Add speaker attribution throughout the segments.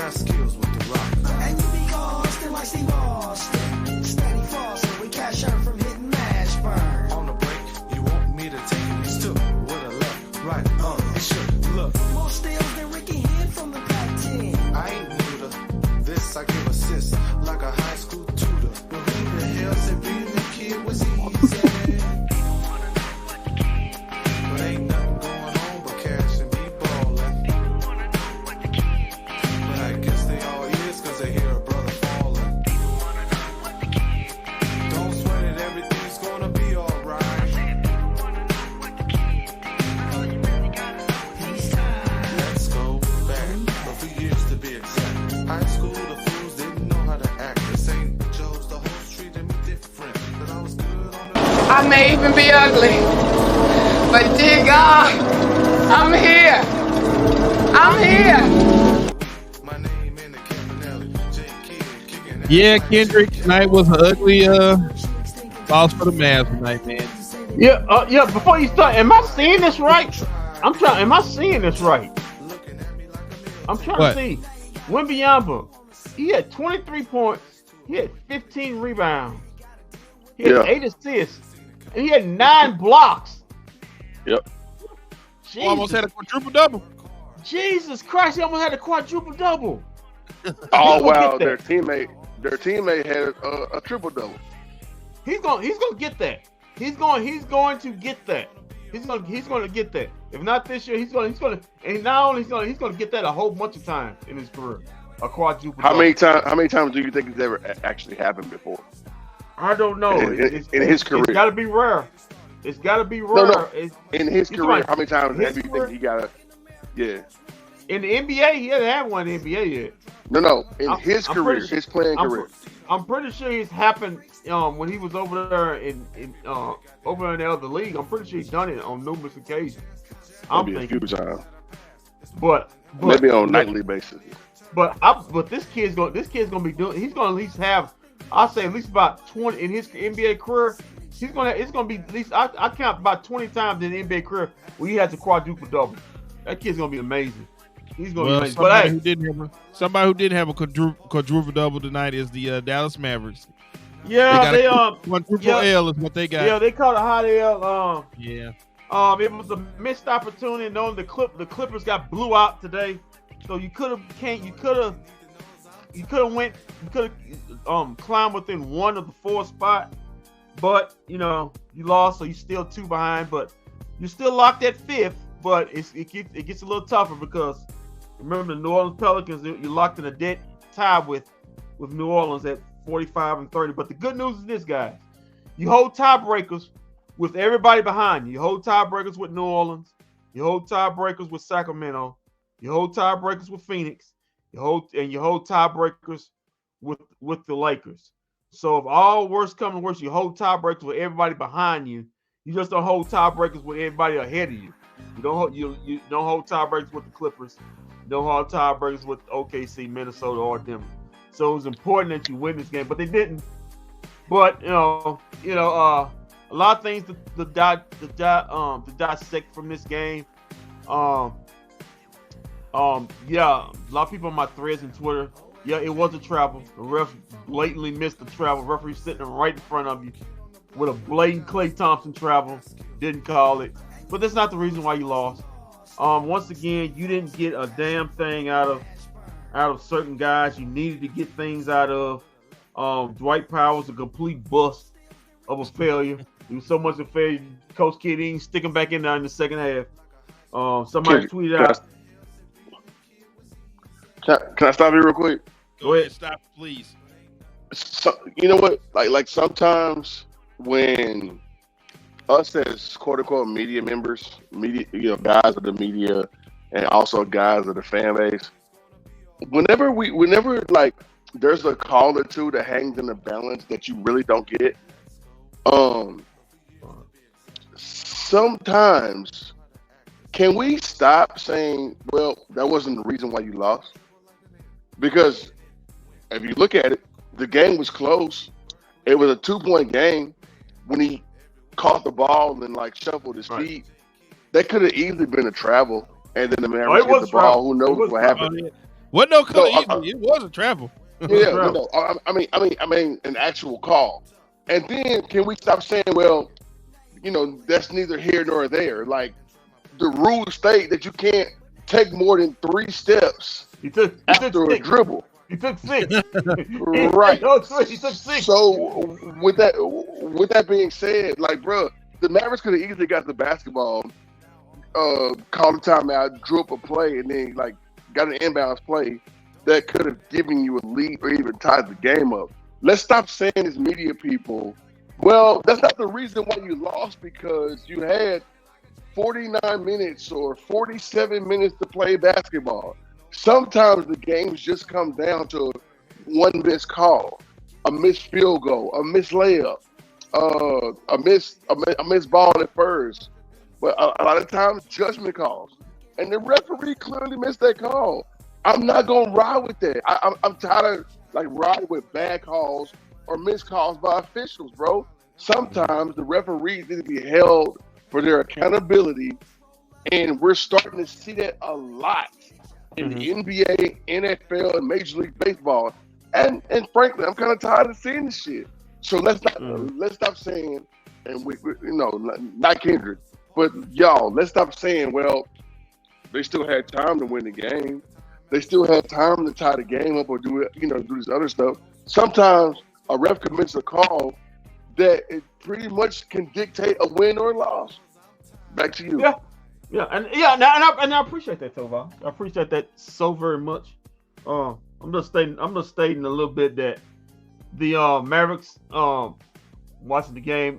Speaker 1: got skills with the rock.
Speaker 2: And you be Austin like Steve Austin. Steady Fawcett, we catch her from hitting Mashburn.
Speaker 1: On the break, you want me to take it? It's took with a left, right, it should look.
Speaker 2: More steals than Ricky hid from the Pac-10.
Speaker 1: I ain't new to this, I give assists like a high school tutor. But who the hell said being a kid was easy? But ain't nothing going on but cash and be ballin'. But I guess they all is cause they hear a brother fallin'. Don't sweat it, everything's gonna be alright. Let's go back a few years to be exact. High school, the fools didn't know how to act. This ain't Joe's, the whole street treated me different. But I was good on the
Speaker 3: I may even be ugly, but dear God, I'm here. I'm here.
Speaker 1: my name in the Campanelli. J Kid kicking ass.
Speaker 4: Yeah, Kendrick, tonight was an ugly loss for the Mavs tonight, man.
Speaker 5: Yeah. Before you start, am I seeing this right? Am I seeing this right? I'm trying
Speaker 4: What?
Speaker 5: to see. Wembanyama, he had 23 points. He had 15 rebounds. He had 8 assists, and he had 9 blocks.
Speaker 6: Yep.
Speaker 4: Almost had a quadruple double.
Speaker 5: Jesus Christ, he almost had a quadruple double.
Speaker 6: Oh
Speaker 5: gonna
Speaker 6: wow,
Speaker 5: get
Speaker 6: their
Speaker 5: that.
Speaker 6: teammate had a triple double.
Speaker 5: He's gonna get that. He's going to get that. He's gonna get that. If not this year, he's gonna, and not only he's gonna get that a whole bunch of times in his career. A quadruple.
Speaker 6: How many times do you think it's ever actually happened before?
Speaker 5: I don't know.
Speaker 6: In his career,
Speaker 5: it's got to be rare. It's got to be rare.
Speaker 6: No.
Speaker 5: It's,
Speaker 6: In his
Speaker 5: he's
Speaker 6: career,
Speaker 5: right.
Speaker 6: how many times
Speaker 5: His
Speaker 6: have you
Speaker 5: career?
Speaker 6: think he got a? Yeah.
Speaker 5: In the NBA, he hasn't had one in the NBA yet.
Speaker 6: No. In
Speaker 5: I'm
Speaker 6: his
Speaker 5: pretty
Speaker 6: career,
Speaker 5: sure-
Speaker 6: his playing
Speaker 5: I'm
Speaker 6: career.
Speaker 5: I'm pretty sure it's happened when he was over there in the other league. I'm pretty sure he's done it on numerous occasions. I'm
Speaker 6: Maybe a
Speaker 5: thinking,
Speaker 6: few times.
Speaker 5: but
Speaker 6: Maybe on a nightly basis.
Speaker 5: But this kid's gonna be doing. He's gonna at least have, I'll say at least about 20 in his NBA career. It's gonna be at least I count about 20 times in the NBA career where he has a quadruple double. That kid's gonna be amazing. He's gonna be amazing.
Speaker 4: Somebody
Speaker 5: But
Speaker 4: who didn't have a quadruple double tonight is the Dallas Mavericks.
Speaker 5: yeah,
Speaker 4: They got quadruple L is what they got.
Speaker 5: Yeah, they caught a hot L.
Speaker 4: Yeah.
Speaker 5: It was a missed opportunity. Knowing the Clippers got blew out today, so you could have climbed within one of the 4 spot, but you lost, so you're still 2 behind, but you're still locked at 5th. But it gets a little tougher because remember the New Orleans Pelicans, you're locked in a dead tie with New Orleans at 45 and 30. But the good news is this, guys: you hold tiebreakers with everybody behind you. You hold tiebreakers with New Orleans. You hold tiebreakers with Sacramento. You hold tiebreakers with Phoenix. You hold tiebreakers with the Lakers. So if all worst comes to worst, you hold tiebreakers with everybody behind you. You just don't hold tiebreakers with everybody ahead of you. You don't hold tiebreakers with the Clippers. You don't hold tiebreakers with OKC, Minnesota, or Denver. So it was important that you win this game, but they didn't. But a lot of things to dissect from this game. A lot of people on my threads and Twitter. Yeah, it was a travel. The ref blatantly missed the travel. Referee sitting right in front of you with a blatant Klay Thompson travel. Didn't call it. But that's not the reason why you lost. Once again, you didn't get a damn thing out of certain guys you needed to get things out of. Dwight Powell was a complete bust of a failure. He was so much a failure. Coach Kidd didn't stick him back in there in the second half. Somebody tweeted out.
Speaker 6: Can I stop you real quick?
Speaker 4: Go ahead, stop, please.
Speaker 6: So, you know what? Like sometimes when us as quote unquote media members, guys of the media, and also guys of the fan base, whenever like there's a call or two that hangs in the balance that you really don't get, sometimes can we stop saying, well, that wasn't the reason why you lost? Because if you look at it, the game was close. It was a 2-point game. When he caught the ball and like shuffled his feet, that could have easily been a travel. And then the Mavericks get the ball. Who knows what happened?
Speaker 4: What no color
Speaker 6: No,
Speaker 4: either. It was a travel.
Speaker 6: Yeah, no. I mean, an actual call. And then can we stop saying, well, that's neither here nor there. Like the rules state that you can't take more than 3 steps
Speaker 5: He took
Speaker 6: after a
Speaker 5: 6.
Speaker 6: dribble.
Speaker 5: He took 6.
Speaker 6: Right.
Speaker 5: He took 6.
Speaker 6: So with that being said, like, bro, the Mavericks could have easily got the basketball, called a timeout, drew up a play, and then like got an inbounds play that could have given you a lead or even tied the game up. Let's stop saying as media people, well, that's not the reason why you lost, because you had 49 minutes or 47 minutes to play basketball. Sometimes the games just come down to one missed call, a missed field goal, a missed layup, a missed ball at first. But a lot of times, judgment calls. And the referee clearly missed that call. I'm not going to ride with that. I'm tired of riding with bad calls or missed calls by officials, bro. Sometimes the referees need to be held for their accountability, and we're starting to see that a lot in the NBA, NFL, and Major League Baseball. And frankly, I'm kind of tired of seeing this shit. So let's stop saying, and we not Kendrick, but y'all, let's stop saying, well, they still had time to win the game. They still had time to tie the game up or do this other stuff. Sometimes a ref commits a call that it pretty much can dictate a win or a loss. Back to you.
Speaker 5: And I appreciate that, Tova. I appreciate that so very much. I'm just stating a little bit that the Mavericks watching the game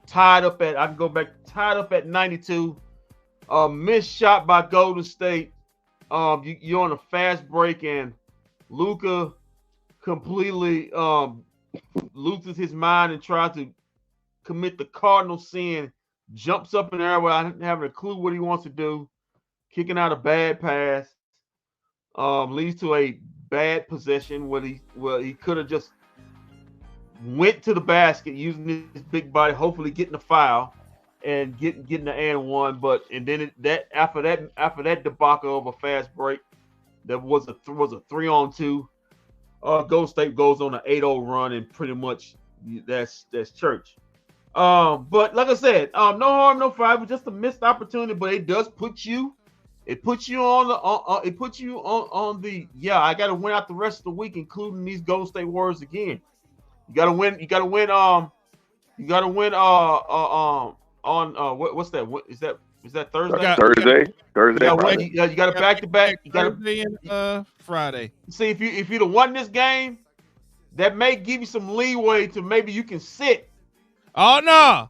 Speaker 5: tied up at 92. Missed shot by Golden State. You're on a fast break, and Luka completely loses his mind and tries to commit the cardinal sin. Jumps up in the air without having a clue what he wants to do, kicking out a bad pass. Leads to a bad possession where he could have just went to the basket using his big body, hopefully getting a foul and getting the and one. And then after that debacle of a fast break, that was a 3-on-2. Golden State goes on an 8-0 run, and pretty much that's church. But like I said, no harm, no foul. It was just a missed opportunity, but it does put you. It puts you on the. I got to win out the rest of the week, including these Golden State Warriors again. You got to win. You got to win. You got to win. What's that? Is that Thursday?
Speaker 6: Thursday.
Speaker 5: You got to back to back. You got
Speaker 4: Thursday and Friday.
Speaker 5: See, if you'd have won this game, that may give you some leeway to maybe you can sit.
Speaker 4: Oh no!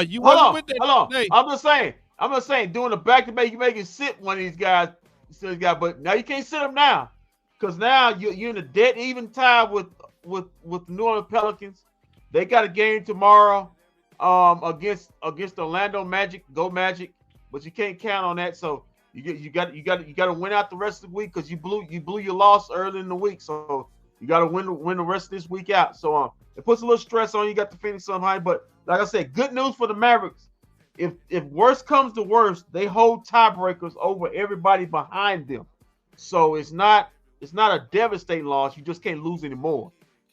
Speaker 4: You wasn't with that.
Speaker 5: Hold on. I'm just saying, doing a back-to-back, you make it sit one of these guys. But now you can't sit them now, because now you're in a dead even tie with the New Orleans Pelicans. They got a game tomorrow, against Orlando Magic. Go Magic! But you can't count on that. So you got to win out the rest of the week, because you blew your loss early in the week. So you got to win the rest of this week out. So it puts a little stress on you. You got to finish some high. But like I said, good news for the Mavericks. If worst comes to worst, they hold tiebreakers over everybody behind them. So it's not a devastating loss. You just can't lose anymore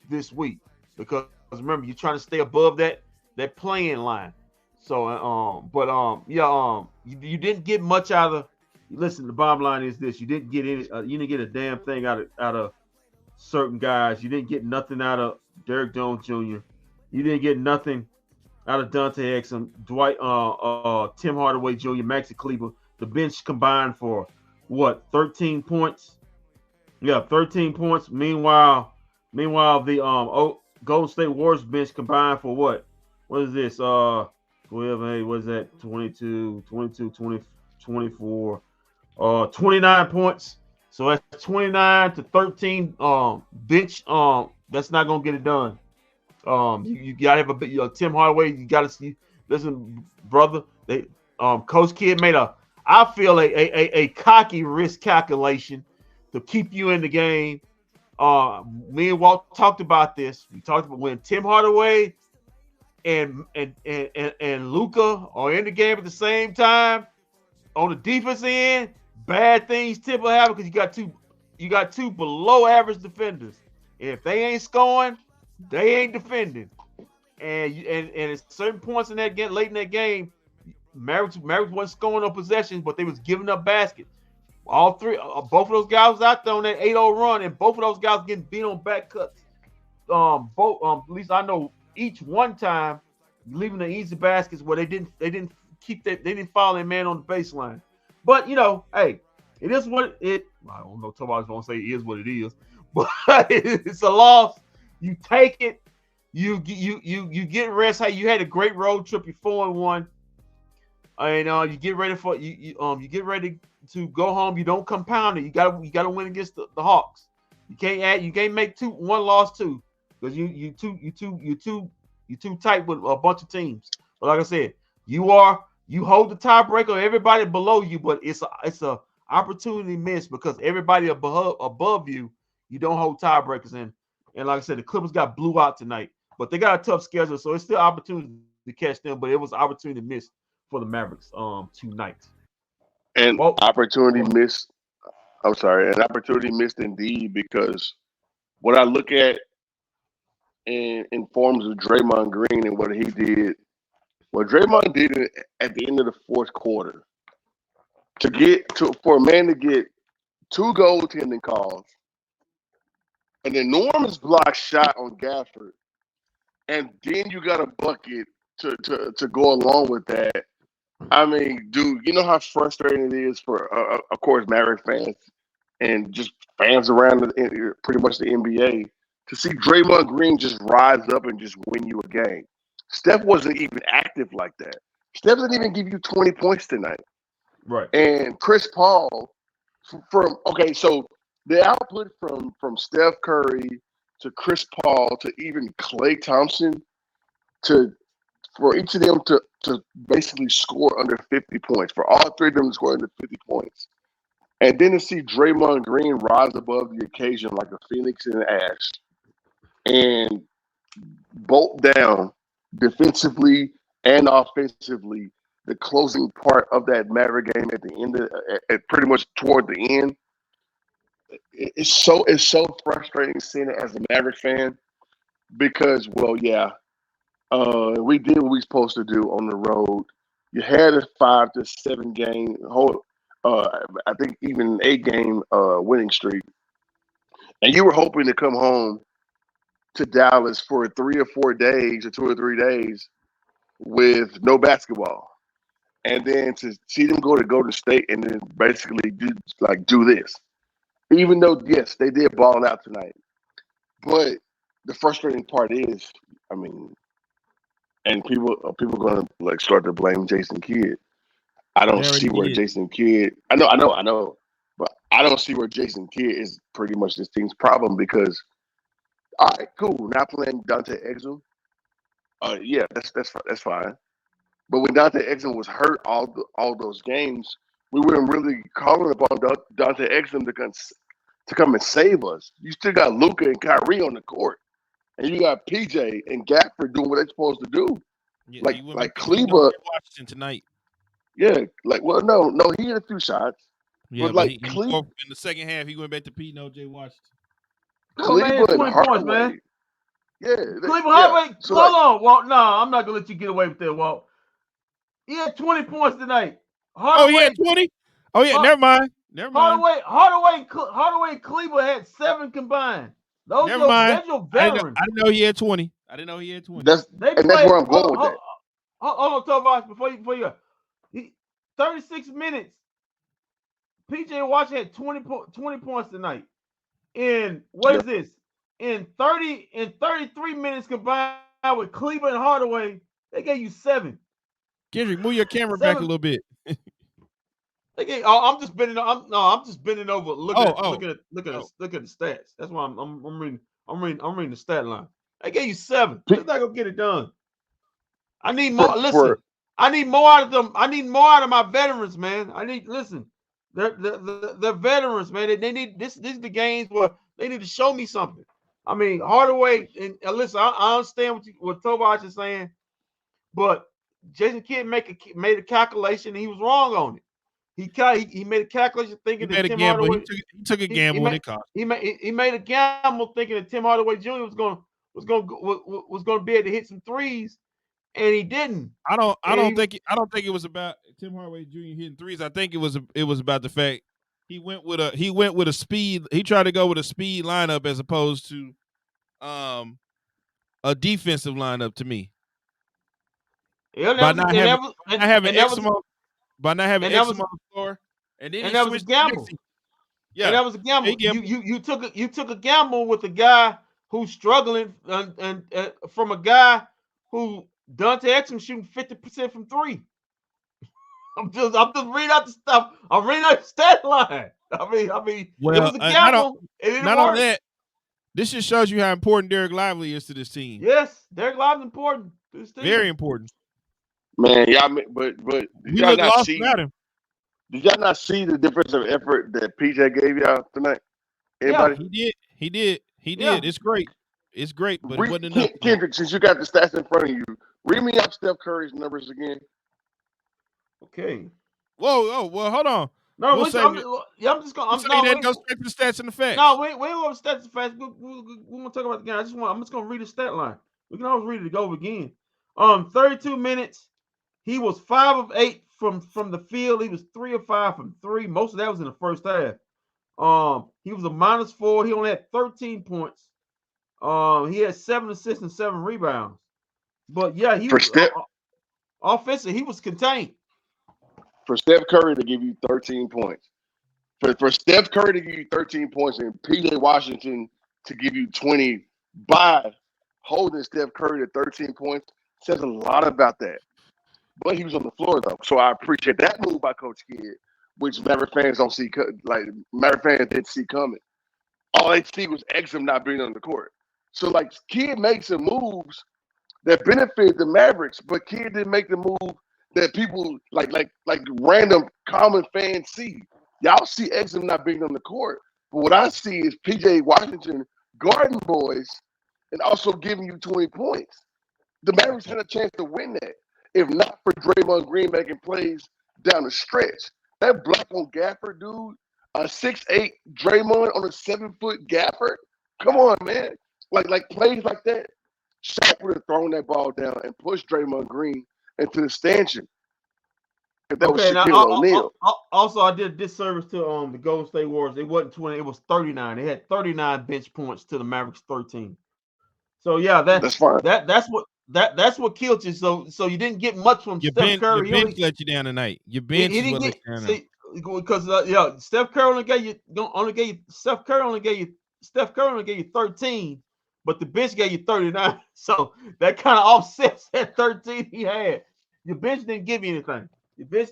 Speaker 5: this week, because remember, you're trying to stay above that play-in line. So you didn't get much out of. Listen, the bottom line is this: you didn't get any. You didn't get a damn thing out of certain guys. You didn't get nothing out of Derrick Jones Jr. You didn't get nothing out of Dante Exum, Dwight, Tim Hardaway Jr., Maxi Kleber. The bench combined for what? 13 points. Yeah, 13 points. Meanwhile, the Golden State Warriors bench combined for what? What is this? 12, hey, what is that? 22, 20, 24, 29 points. So that's 29 to 13 bench. That's not gonna get it done. You gotta have a bit. Tim Hardaway. You gotta see. Listen, brother. Coach Kidd made I feel a cocky risk calculation to keep you in the game. Me and Walt talked about this. We talked about when Tim Hardaway and Luka are in the game at the same time on the defense end. Bad things typically happen because you got two two below average defenders. If they ain't scoring, they ain't defending. And at certain points in that game, late in that game, Mavericks wasn't scoring on possessions, but they was giving up baskets. All three, both of those guys was out there on that 8-0 run, and both of those guys getting beat on back cuts. At least I know each one time leaving the easy baskets where they didn't follow their man on the baseline. But hey, it is what it. I don't know. Somebody's gonna say it is what it is, but it's a loss. You take it. You get rest. Hey, you had a great road trip. You're 4-1, and you get ready for you get ready to go home. You don't compound it. You gotta win against the Hawks. You can't make one loss too, because you too tight with a bunch of teams. But like I said, you hold the tiebreaker. Everybody below you, but it's a opportunity missed because everybody above you don't hold tiebreakers in. And like I said, the Clippers got blew out tonight, but they got a tough schedule, so it's still opportunity to catch them. But it was opportunity missed for the Mavericks tonight.
Speaker 6: And opportunity missed. I'm sorry, an opportunity missed indeed, because what I look at in forms of Draymond Green and what he did, what Draymond did at the end of the fourth quarter, for a man to get 2 goaltending calls, an enormous block shot on Gafford, and then you got a bucket to go along with that. I mean, dude, you know how frustrating it is for, of course, Maverick fans and just fans around pretty much the NBA to see Draymond Green just rise up and just win you a game. Steph wasn't even active like that. Steph didn't even give you 20 points tonight.
Speaker 5: Right.
Speaker 6: And Chris Paul, so the output from Steph Curry to Chris Paul to even Klay Thompson, for each of them to basically score under 50 points, for all 3 of them to score under 50 points. And then to see Draymond Green rise above the occasion like a phoenix in the ash and bolt down defensively and offensively the closing part of that Maverick game at the end at pretty much toward the end. It's so frustrating seeing it as a Maverick fan because, well, yeah, we did what we supposed to do on the road. You had a 5 to 7 game I think even an 8-game winning streak, and you were hoping to come home to Dallas for 3 or 4 days or 2 or 3 days with no basketball, and then to see them go to Golden State and then basically do this. Even though, yes, they did ball out tonight, but the frustrating part is, I mean, and people are going to start to blame Jason Kidd. I don't see where Jason Kidd. I know, but I don't see where Jason Kidd is pretty much this team's problem because, all right, cool, not playing Dante Exum. Yeah, that's fine. But when Dante Exum was hurt all those games, we weren't really calling upon Dante Exum to come and save us. You still got Luka and Kyrie on the court, and you got PJ and Gafford doing what they're supposed to do.
Speaker 4: Yeah,
Speaker 6: like Kleber
Speaker 4: Washington tonight.
Speaker 6: Yeah, no, he had a few shots.
Speaker 4: Yeah,
Speaker 6: but
Speaker 4: in the second half, he went back to Pete and OJ Washington.
Speaker 6: Kleber and
Speaker 5: 20 points, man.
Speaker 6: Yeah,
Speaker 5: Cleveland Hardaway.
Speaker 6: So
Speaker 5: hold on, Walt. No, I'm not gonna let you get away with that, Walt. He had 20 points tonight.
Speaker 4: Hardaway, he had 20. Oh yeah, never mind.
Speaker 5: Hardaway and Cleveland had 7 combined. That's your veterans.
Speaker 4: I didn't know he had 20.
Speaker 6: That's where I'm going with that.
Speaker 5: Hold on, Tobias, before you go. 36 minutes. PJ Washington had 20 points tonight. In what is this? In 33 minutes combined with Cleveland and Hardaway, they gave you 7.
Speaker 4: Kendrick, move your camera back a little bit.
Speaker 5: I'm just bending over, looking at the stats. That's why I'm reading the stat line. They gave you 7. They're not gonna get it done. I need more. Listen, I need more out of them. I need more out of my veterans, man. They're veterans, man. They need this. These are the games where they need to show me something. I mean, Hardaway and listen, I understand what Tobias is saying, but Jason Kidd made a calculation and he was wrong on it. He made a calculation
Speaker 4: He
Speaker 5: thinking that
Speaker 4: made a
Speaker 5: Tim
Speaker 4: gamble.
Speaker 5: Hardaway.
Speaker 4: He took a gamble and it cost.
Speaker 5: He made a gamble thinking that Tim Hardaway Jr. was going to be able to hit some threes, and he didn't.
Speaker 4: I don't think it was about Tim Hardaway Jr. hitting threes. I think it was about the fact he went with a speed. He tried to go with a speed lineup as opposed to a defensive lineup to me. By not having Exum on the floor, and then
Speaker 5: that was a gamble.
Speaker 4: Yeah,
Speaker 5: and that was a gamble. You took a gamble with a guy who's struggling, and from a guy who Dante Exum shooting 50% from three. I'm just reading out the stuff. I'm reading out the stat line. I mean,
Speaker 4: well,
Speaker 5: it was a gamble.
Speaker 4: Not on that. This just shows you how important Derek Lively is to this team.
Speaker 5: Yes, Derek Lively's important to this team.
Speaker 4: Very important.
Speaker 6: Man, y'all, but did y'all not see?
Speaker 4: Him.
Speaker 6: Did y'all not see the difference of effort that PJ gave y'all tonight? Anybody?
Speaker 5: Yeah,
Speaker 6: he
Speaker 4: did.
Speaker 5: Yeah.
Speaker 4: It's great, but it wasn't enough.
Speaker 6: Kendrick, since you got the stats in front of you, read me up Steph Curry's numbers again.
Speaker 5: Okay.
Speaker 6: Whoa,
Speaker 4: well, hold on.
Speaker 5: No, I'm just gonna.
Speaker 4: Go straight to the stats and the facts.
Speaker 5: No, we ain't going to stats and facts. We're gonna talk about the game. I'm just gonna read the stat line. We can always read it to go over again. 32 minutes. He was 5 of 8 from the field. He was 3 of 5 from three. Most of that was in the first half. He was a -4. He only had 13 points. He had 7 assists and 7 rebounds. But yeah, he was offensive. He was contained.
Speaker 6: For Steph Curry to give you 13 points. For Steph Curry to give you 13 points and PJ Washington to give you 20 by holding Steph Curry to 13 points says a lot about that. But he was on the floor, though. So I appreciate that move by Coach Kidd, which Maverick fans don't see. Maverick fans didn't see coming. All they see was Exum not being on the court. So, Kidd makes some moves that benefit the Mavericks, but Kidd didn't make the move that people like random common fans see. Y'all see Exum not being on the court, but what I see is PJ Washington guarding boys and also giving you 20 points. The Mavericks had a chance to win that if not for Draymond Green making plays down the stretch. That block on Gafford, dude, a 6'8" Draymond on a 7-foot Gafford. Come on, man. Like plays like that. Shaq would have thrown that ball down and pushed Draymond Green into the stanchion. If that was Shaquille O'Neal.
Speaker 5: Also, I did a disservice to the Golden State Warriors. It wasn't 20, it was 39. They had 39 bench points to the Mavericks 13. So yeah, that's fine. That's what killed you. So you didn't get much from Steph Curry.
Speaker 4: Your bench let you down tonight. Your bench let you down.
Speaker 5: Because Steph Curry only gave you 13, but the bench gave you 39. So that kind of offsets that 13 he had. Your bench didn't give you anything. Your bench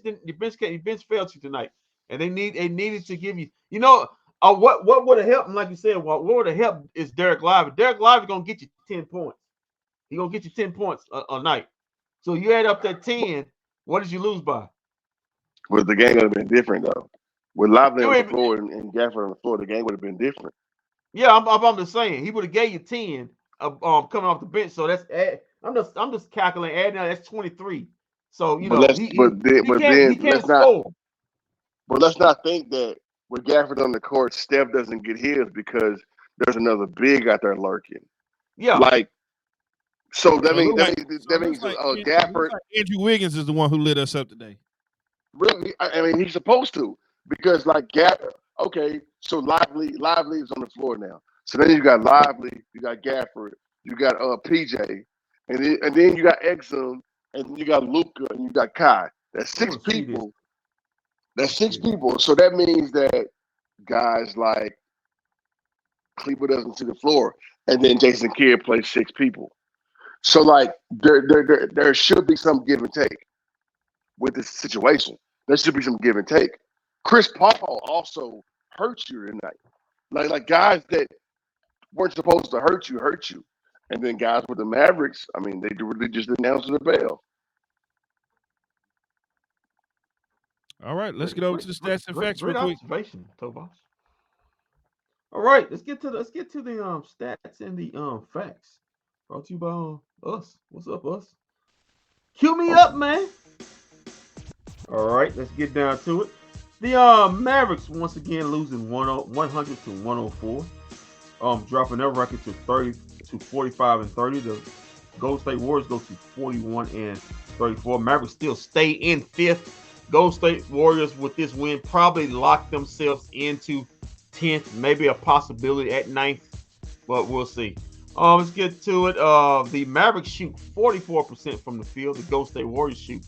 Speaker 5: failed you tonight, and they needed to give you. What would have helped? Like you said, what would have helped is Derek Lively. Derek Lively gonna get you 10 points. He gonna get you 10 points a night. So you add up that 10. What did you lose by?
Speaker 6: Well, the game would have been different though. With Lively on the floor and Gafford on the floor, the game would have been different.
Speaker 5: Yeah, I'm just saying he would have gave you 10 coming off the bench. So that's I'm just calculating. Adding that, that's 23. So he can't score.
Speaker 6: But let's not think that with Gafford on the court, Steph doesn't get his because there's another big out there lurking.
Speaker 5: Yeah,
Speaker 6: so that means Gafford.
Speaker 4: Andrew Wiggins is the one who lit us up today.
Speaker 6: Really, I mean he's supposed to because Gafford. Okay, so Lively is on the floor now. So then you got Lively, you got Gafford, you got PJ, and then you got Exum, and then you got Luka, and you got Kai. That's 6 people. That's 6 people. So that means that guys like Kleber doesn't see the floor, and then Jason Kidd plays 6 people. So there should be some give and take with this situation. There should be some give and take. Chris Paul also hurt you tonight. Like guys that weren't supposed to hurt you. And then guys with the Mavericks, I mean, they really just didn't answer the bell.
Speaker 4: All right, let's get over to the stats and facts real quick.
Speaker 5: Observation, Tobas. All right, let's get to the stats and the facts. Brought to you by us. What's up, us? Cue me up, man. All right, let's get down to it. The Mavericks once again losing 100 to 104, dropping their record to 45 and 30. The Golden State Warriors go to 41 and 34. Mavericks still stay in fifth. Golden State Warriors with this win probably lock themselves into 10th, maybe a possibility at 9th, but we'll see. Let's get to it. The Mavericks shoot 44% from the field. The Golden State Warriors shoot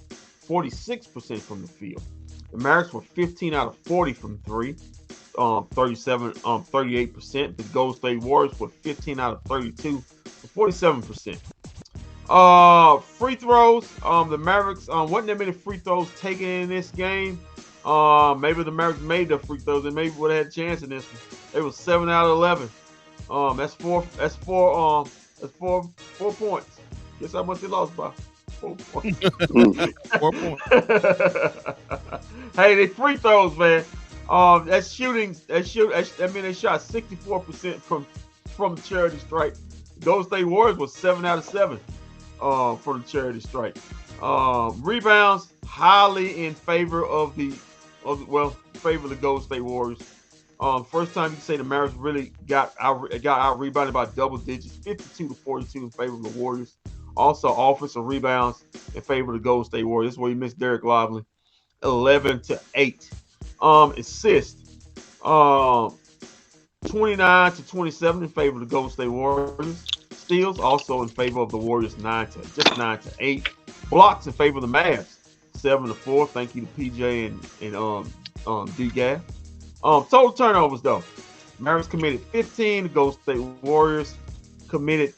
Speaker 5: 46% from the field. The Mavericks were 15 out of 40 from three, 38%. The Golden State Warriors were 15 out of 32, 47%. Free throws. The Mavericks wasn't that many free throws taken in this game. Maybe the Mavericks made the free throws and maybe would have had a chance in this one. They were 7 out of 11. That's four points. Guess how much they lost by? 4 points.
Speaker 4: 4 points.
Speaker 5: Hey, they free throws, man. That's shooting. They shot 64% from the charity stripe. Golden State Warriors was 7 out of 7 for the charity stripe. Rebounds highly in favor of the Golden State Warriors. First time you can say the Mavericks really got out rebounded by double digits, 52 to 42 in favor of the Warriors. Also, offensive rebounds in favor of the Golden State Warriors. This is where you missed Derek Lively, 11 to 8. Assists, 29 to 27 in favor of the Golden State Warriors. Steals also in favor of the Warriors, 9 to 8. Blocks in favor of the Mavs, 7 to 4. Thank you to PJ and D-Gab. Total turnovers though, Mavericks committed 15. The Golden State Warriors committed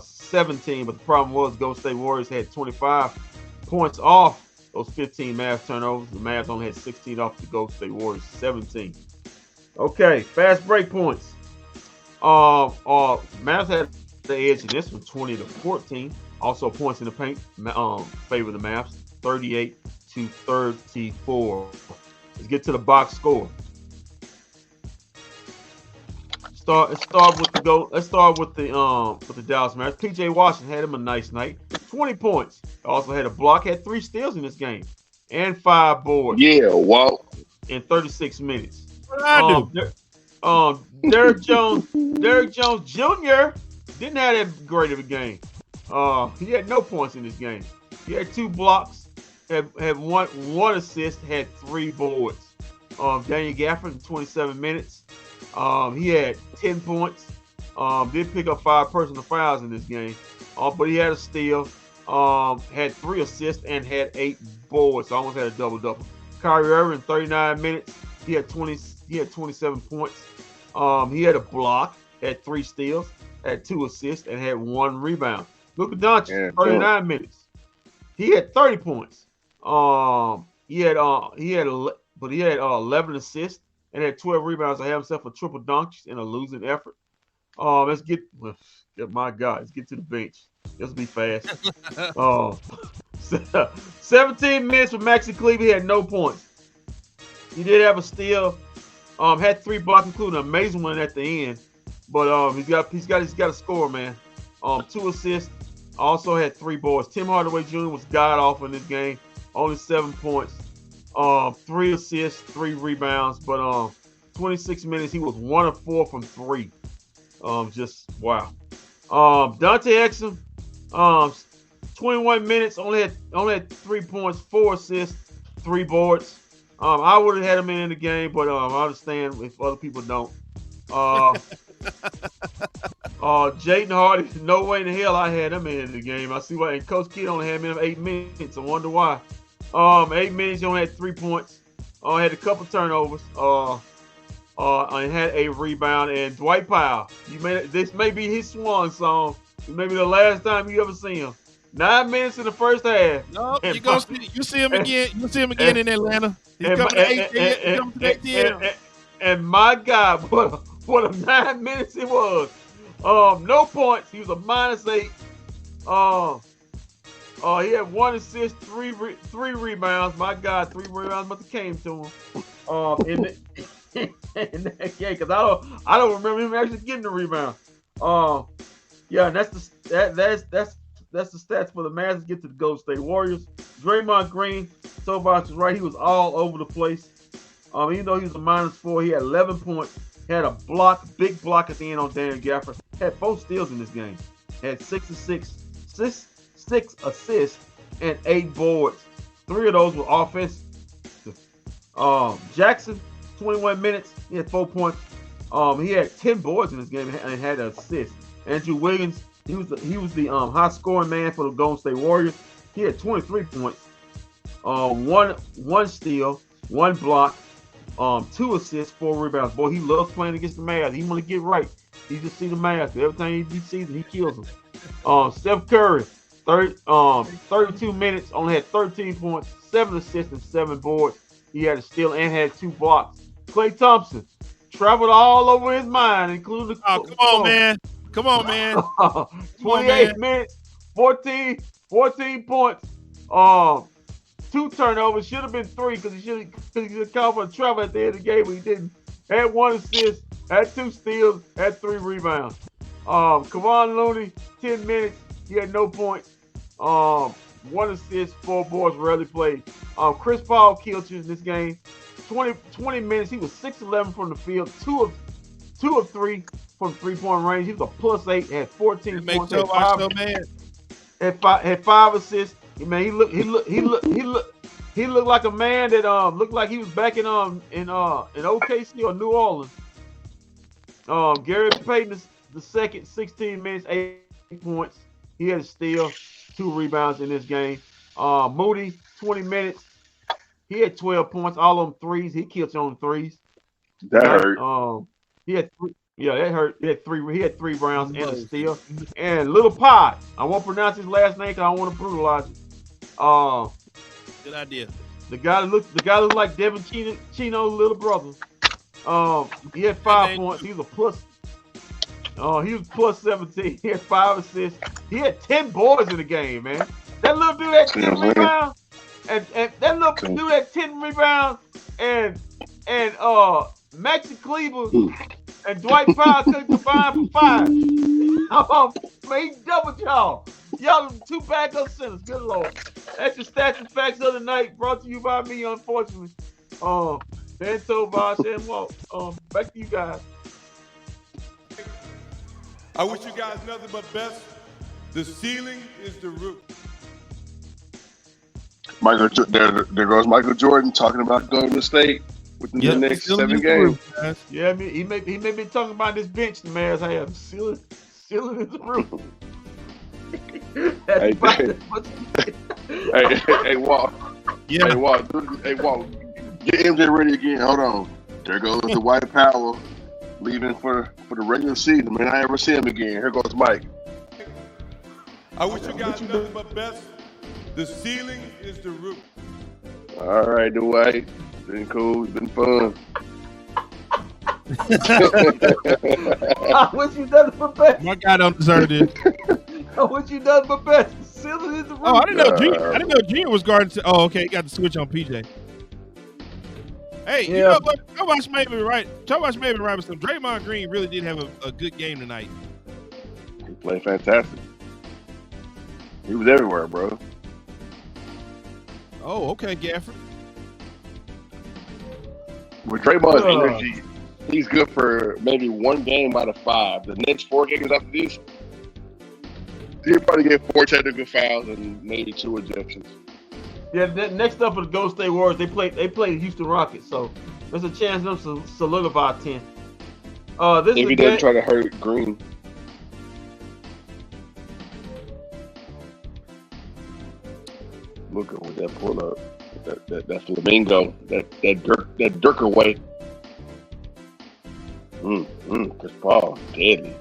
Speaker 5: 17. But the problem was Golden State Warriors had 25 points off those 15 Mavs turnovers. The Mavs only had 16 off the Golden State Warriors 17. Okay, fast break points. Mavs had the edge in this one, 20 to 14. Also points in the paint favor the Mavs, 38 to 34. Let's get to the box score. Let's start with the Dallas Mavericks. PJ Washington had him a nice night. 20 points. Also had a block, had 3 steals in this game, and 5 boards.
Speaker 6: Yeah, wow.
Speaker 5: In 36 minutes.
Speaker 4: What did I do?
Speaker 5: Derrick Jones Jr. didn't have that great of a game. He had no points in this game. He had 2 blocks, had one assist, had 3 boards. Daniel Gafford in 27 minutes. He had 10 points. Did pick up 5 personal fouls in this game. But he had a steal. Had 3 assists and had 8 boards. So almost had a double-double. Kyrie Irving in 39 minutes. He had 27 points. He had a block, had 3 steals, had 2 assists, and had 1 rebound. Luka Doncic, 39 minutes. He had 30 points. He had 11 assists and had 12 rebounds to have himself a triple dunk in a losing effort. Let's get to the bench. Let's be fast. 17 minutes for Maxi Cleaver. He had no points. He did have a steal. Had 3 blocks, including an amazing one at the end. But he's got to score, man. 2 assists. Also had 3 boards. Tim Hardaway Jr. was god awful in this game. Only 7 points. 3 assists, 3 rebounds. But 26 minutes, he was 1 of 4 from 3. Just wow. Dante Exum, 21 minutes, only had 3 points, 4 assists, 3 boards. I would have had him in the game, but I understand if other people don't. Jaden Hardy, no way in the hell I had him in the game. I see why. And Coach Kidd only had him in 8 minutes. I wonder why. 8 minutes, he only had 3 points. Had a couple turnovers. And had a rebound. And Dwight Powell, this may be his swan song. It may be the last time you ever see him. 9 minutes in the first half.
Speaker 4: No, you see him again. You see him again in Atlanta. He's coming to ATL.
Speaker 5: And my God, what a 9 minutes it was. No points. He was a -8. He had 1 assist, 3 rebounds. My God, 3 rebounds, but they came to him. In that game, because I don't remember him actually getting the rebound. Yeah, and that's the stats for the Mavs. Let's get to the Golden State Warriors. Draymond Green, Tobias was right. He was all over the place. Even though he was a -4, he had 11 points. He had a big block at the end on Darren Gafford. Had 4 steals in this game. Had 6 assists and 8 boards. 3 of those were offensive. Jackson, 21 minutes. He had 4 points. He had 10 boards in this game and had an assist. Andrew Wiggins, he was the high scoring man for the Golden State Warriors. He had 23 points. One steal, 1 block, 2 assists, 4 rebounds. Boy, he loves playing against the Mavs. He want to get right. He just see the Mavs. Every time he sees them, he kills them. Steph Curry, 32 minutes, only had 13 points, 7 assists, and 7 boards. He had a steal and had 2 blocks. Klay Thompson traveled all over his mind, including the.
Speaker 4: Oh, come on, man. Come on, man.
Speaker 5: 28 minutes, 14 points. 2 turnovers. Should have been 3 because he should call for a travel at the end of the game, but he didn't. Had 1 assist, had 2 steals, had 3 rebounds. Kevon Looney, 10 minutes. He had no points. 1 assist, 4 boards, rarely played. Chris Paul killed you in this game. 20 minutes. He was 6-11 from the field. 2 of 3 from 3-point range. He was a +8. Had 14 points. Had 5 assists. Man, he looked like a man that looked like he was back in OKC or New Orleans. Gary Payton the second, 16 minutes, 8 points. He had a steal, 2 rebounds in this game. Moody, 20 minutes. He had 12 points, all of them threes. He killed you on threes.
Speaker 6: That hurt.
Speaker 5: He had 3. Yeah, that hurt. He had 3 rounds and a steal. And Little Pie. I won't pronounce his last name because I don't want to brutalize it.
Speaker 4: Good idea.
Speaker 5: The guy looked like Devin Chino's little brother. He had 5 points. He was plus 17. He had 5 assists. He had 10 boards in the game, man. That little dude had 10 rebounds. And that little dude had 10 rebounds. And Maxi Kleber and Dwight Powell couldn't combine for 5. Man, he doubled y'all. Y'all 2 backup centers. Good Lord. That's your stats and facts of the night. Brought to you by me, unfortunately. Dan Tovash and Walt. Back to you guys.
Speaker 7: I wish you guys nothing but best. The ceiling is the roof.
Speaker 6: There goes Michael Jordan talking about Golden State within the next 7 games.
Speaker 5: Yeah, I mean, he may be talking about this bench the Mavs have. Ceiling is the roof.
Speaker 6: Hey, Walt.
Speaker 4: Yeah.
Speaker 6: Hey, Walt. Get MJ ready again. Hold on. There goes the White Power leaving for the regular season. Man, I never see him again. Here goes Mike.
Speaker 7: I wish you guys nothing but best. The ceiling is the roof.
Speaker 6: All right, Dwight. Been cool. Been fun.
Speaker 5: I wish you nothing but best.
Speaker 4: My guy don't deserve this.
Speaker 5: I wish you nothing but best. The ceiling is the roof.
Speaker 4: Oh, I didn't know Junior was guarding. Oh, okay. He got the switch on PJ. Hey, you know what? Tovash may be right. Tovash may be right with some. Draymond Green really did have a good game tonight.
Speaker 6: He played fantastic. He was everywhere, bro.
Speaker 4: Oh, okay, Gafford.
Speaker 6: With Draymond's energy, he's good for maybe 1 game out of 5. The next 4 games after this, he'll probably get 4 technical fouls and maybe 2 ejections.
Speaker 5: Yeah, next up for the Golden State Warriors, they play the Houston Rockets, so there's a chance them to solidify 10.
Speaker 6: If he doesn't try to hurt Green. Look at that pull up, that flamingo, that Dirker way. Chris Paul, deadly.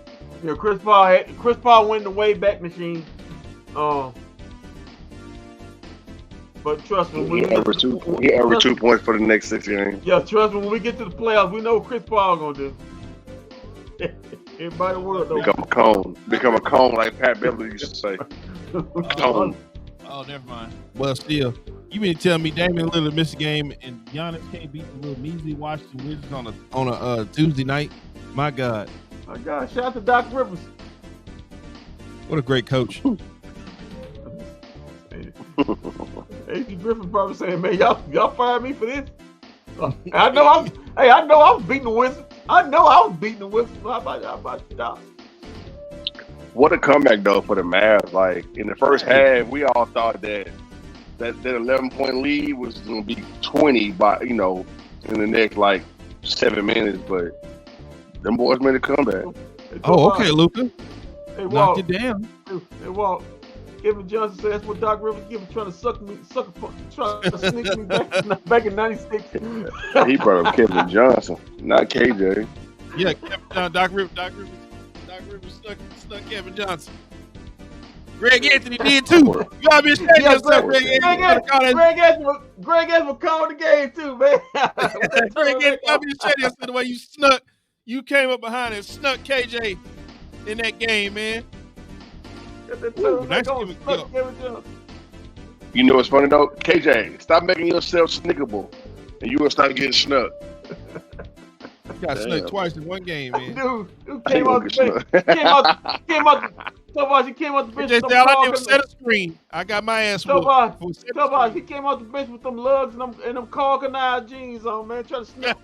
Speaker 5: Yeah, Chris Paul went the way back machine. But trust me,
Speaker 6: he averaged 2 points for the next 6 games.
Speaker 5: Yeah, trust me, when we get to the playoffs, we know what Chris Paul gonna do. Everybody in the world though.
Speaker 6: Become a cone like Pat Beverly used to say. Cone.
Speaker 4: Oh, never mind. Well, still, you mean to tell me Damian Lillard missed a game and Giannis can't beat the little measly Washington Wizards on a Tuesday night? My God.
Speaker 5: My God, shout out to Doc Rivers.
Speaker 4: What a great coach.
Speaker 5: A.J. Griffin probably saying, man, y'all fired me for this? I know I was beating the Wizards. I know I was beating the Wizards. How about stop?
Speaker 6: What a comeback though for the Mavs. Like in the first half, we all thought that 11-point lead was gonna be 20 by in the next like 7 minutes, but them boys made a comeback.
Speaker 4: Oh, okay, Luka.
Speaker 5: Hey,
Speaker 4: Knocked it down.
Speaker 5: Hey, Walt. Kevin Johnson said that's what Doc Rivers giving, trying to trying to sneak me back in '96.
Speaker 6: He brought up Kevin Johnson, not KJ.
Speaker 4: Yeah, Doc Rivers snuck Kevin Johnson. Greg Anthony did too. You gotta be ashamed of yourself, Greg Anthony.
Speaker 5: Greg Anthony called the game too, man.
Speaker 4: Greg Anthony, you gotta be ashamed of yourself the way you snuck. You came up behind and snuck KJ in that game, man. Ooh, nice
Speaker 6: you know what's funny though? KJ, stop making yourself snickable and you will start getting snucked.
Speaker 4: You got snucked twice in one game, man.
Speaker 5: Dude came out the bench.
Speaker 4: KJ said, all I did was set a screen. I got my ass whooped.
Speaker 5: He came out the bench with them lugs and them Carcanine jeans on, man, trying to sneak.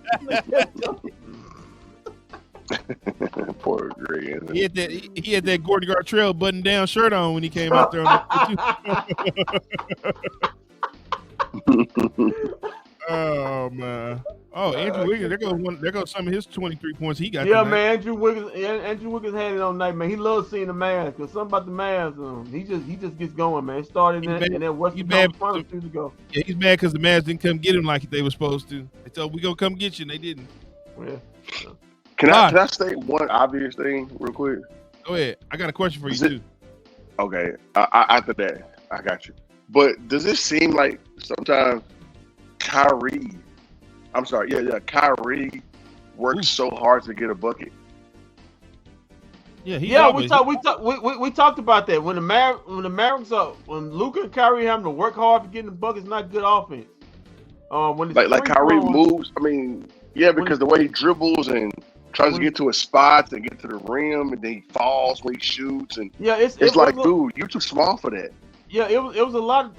Speaker 6: Poor Greg Anthony.
Speaker 4: He had that Gordon Gartrell button down shirt on when he came out there. Oh man! Oh, Andrew Wiggins. There goes some of his 23 points he got.
Speaker 5: Yeah,
Speaker 4: tonight.
Speaker 5: man. Andrew Wiggins had it on night, man. He loves seeing the Mavs because something about the Mavs. He just gets going, man. Started in that Western Conference Finals 2 years ago.
Speaker 4: Yeah, he's mad because the Mavs didn't come get him like they were supposed to. They told we gonna come get you, and they didn't.
Speaker 5: Yeah.
Speaker 6: Can I state one obvious thing real quick?
Speaker 4: Go ahead. I got a question for you too.
Speaker 6: Okay. After that, I got you. But does it seem like sometimes Kyrie works so hard to get a bucket?
Speaker 5: Yeah, we talked about that when the Mavericks when Luka and Kyrie having to work hard for getting the buckets, not good offense. When
Speaker 6: like Kyrie moves, I mean, yeah, because the way he dribbles and tries to get to his spots and get to the rim, and then he falls when he shoots, and it's like, dude, you're too small for that.
Speaker 5: Yeah, it was a lot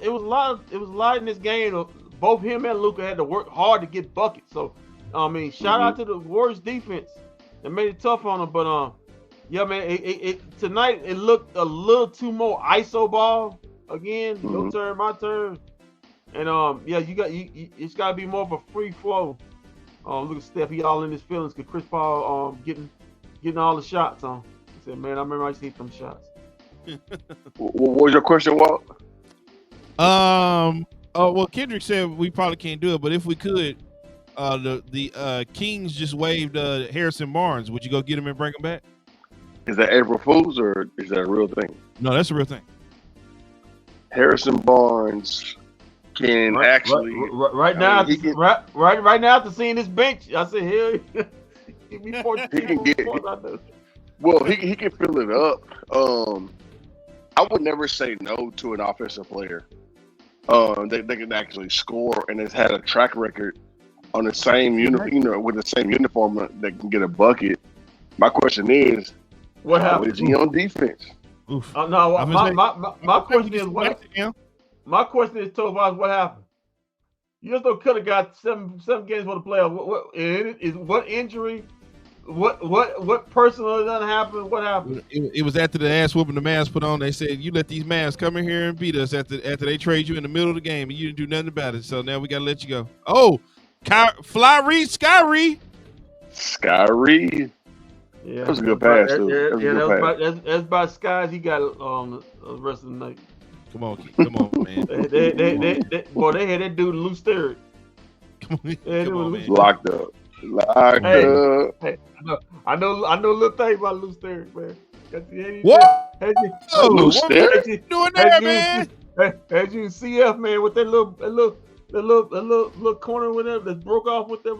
Speaker 5: in this game. Both him and Luka had to work hard to get buckets. So, I mean, shout out to the Warriors defense that made it tough on them. But yeah, man, tonight it looked a little too more ISO ball again. Your turn, my turn, and yeah, it's got to be more of a free flow. Look at Steph, he all in his feelings because Chris Paul getting all the shots on. He said, "Man, I remember I used to hit them shots."
Speaker 6: What was your question, Walt?
Speaker 4: Well, Kendrick said we probably can't do it, but if we could, the Kings just waived Harrison Barnes. Would you go get him and bring him back?
Speaker 6: Is that April Fool's or is that a real thing?
Speaker 4: No, that's a real thing.
Speaker 6: Harrison Barnes can actually
Speaker 5: right now after seeing this bench, I said, hell, give me 14
Speaker 6: he can get. Well, he can fill it up. I would never say no to an offensive player. They can actually score and has had a track record on the same with the same uniform that can get a bucket. My question is,
Speaker 5: what
Speaker 6: how is he on defense?
Speaker 4: Oof.
Speaker 5: No, my question is what? My question is, Tobias, what happened? You just could have got seven games for the playoffs. What injury? What personal done happened? What happened?
Speaker 4: It was after the ass whooping the Mavs put on. They said, you let these Mavs come in here and beat us after they trade you in the middle of the game and you didn't do nothing about it. So now we got to let you go. Oh, Reese, Kyrie.
Speaker 5: Yeah,
Speaker 6: that was a good pass, too.
Speaker 5: That's about Skies. He got the rest of the night.
Speaker 4: Come on, man.
Speaker 5: They had that dude loose theory.
Speaker 4: Come on, man.
Speaker 6: Locked up.
Speaker 5: Hey, I know little thing about loose theory, man.
Speaker 4: What?
Speaker 6: Loose theory?
Speaker 4: What you doing there, man?
Speaker 5: As you CF, man, with that little corner with them that broke off with that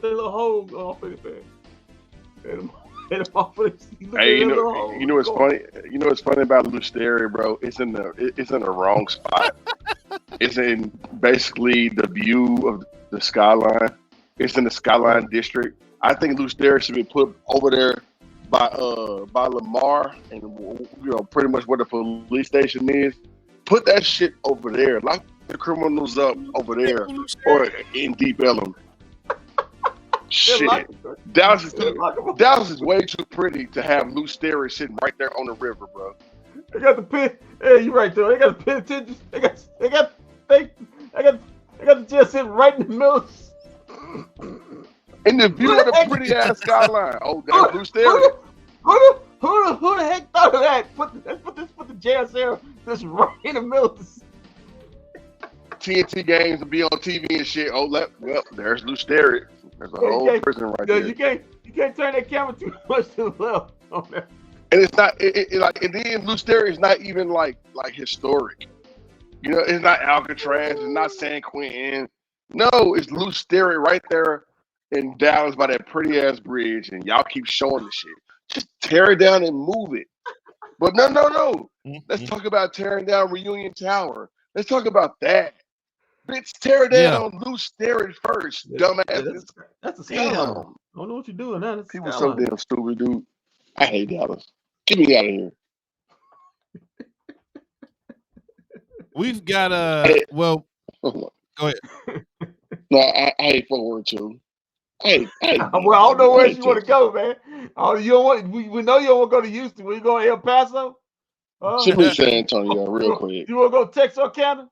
Speaker 5: little hole off of it, man.
Speaker 6: Hey, you know what's funny? You know what's funny about loose theory, bro? It's in the wrong spot. It's in basically the view of the skyline. It's in the Skyline District. I think loose theory should be put over there by Lamar and pretty much where the police station is. Put that shit over there. Lock the criminals up over there or in Deep Ellum. Shit. Dallas is way too pretty to have Lou Sterry sitting right there on the river, bro.
Speaker 5: They got the pin. Hey, you right there. They got the pin attention. They got the jail sitting right in the middle.
Speaker 6: In the view of the pretty ass skyline. Oh, that's Lou Sterry.
Speaker 5: Who the heck thought of that? Put the jail cell just right in the middle.
Speaker 6: TNT games will be on TV and shit. Oh, well, there's Lou Sterry. There's a whole prison right there.
Speaker 5: You can't turn that camera too much to the left on there.
Speaker 6: And it's not like, and then Lou Sterry is not even like historic. You know, it's not Alcatraz, it's not San Quentin. No, it's Lou Sterry right there in Dallas by that pretty ass bridge, and y'all keep showing the shit. Just tear it down and move it. But no. Let's talk about tearing down Reunion Tower. Let's talk about that. Bitch, tear down Lou Sterry first, dumbass.
Speaker 5: That's a skyline. I don't know what you're doing now.
Speaker 6: People so damn stupid, dude. I hate Dallas. Get me out of here.
Speaker 4: We've got well, go ahead.
Speaker 6: No, I hate forward too. Well, I
Speaker 5: don't know where you want to go, man. Oh, you don't want. We know you don't want to go to Houston. We going to El Paso?
Speaker 6: Should be San Antonio real quick.
Speaker 5: You want to go to Texarkana?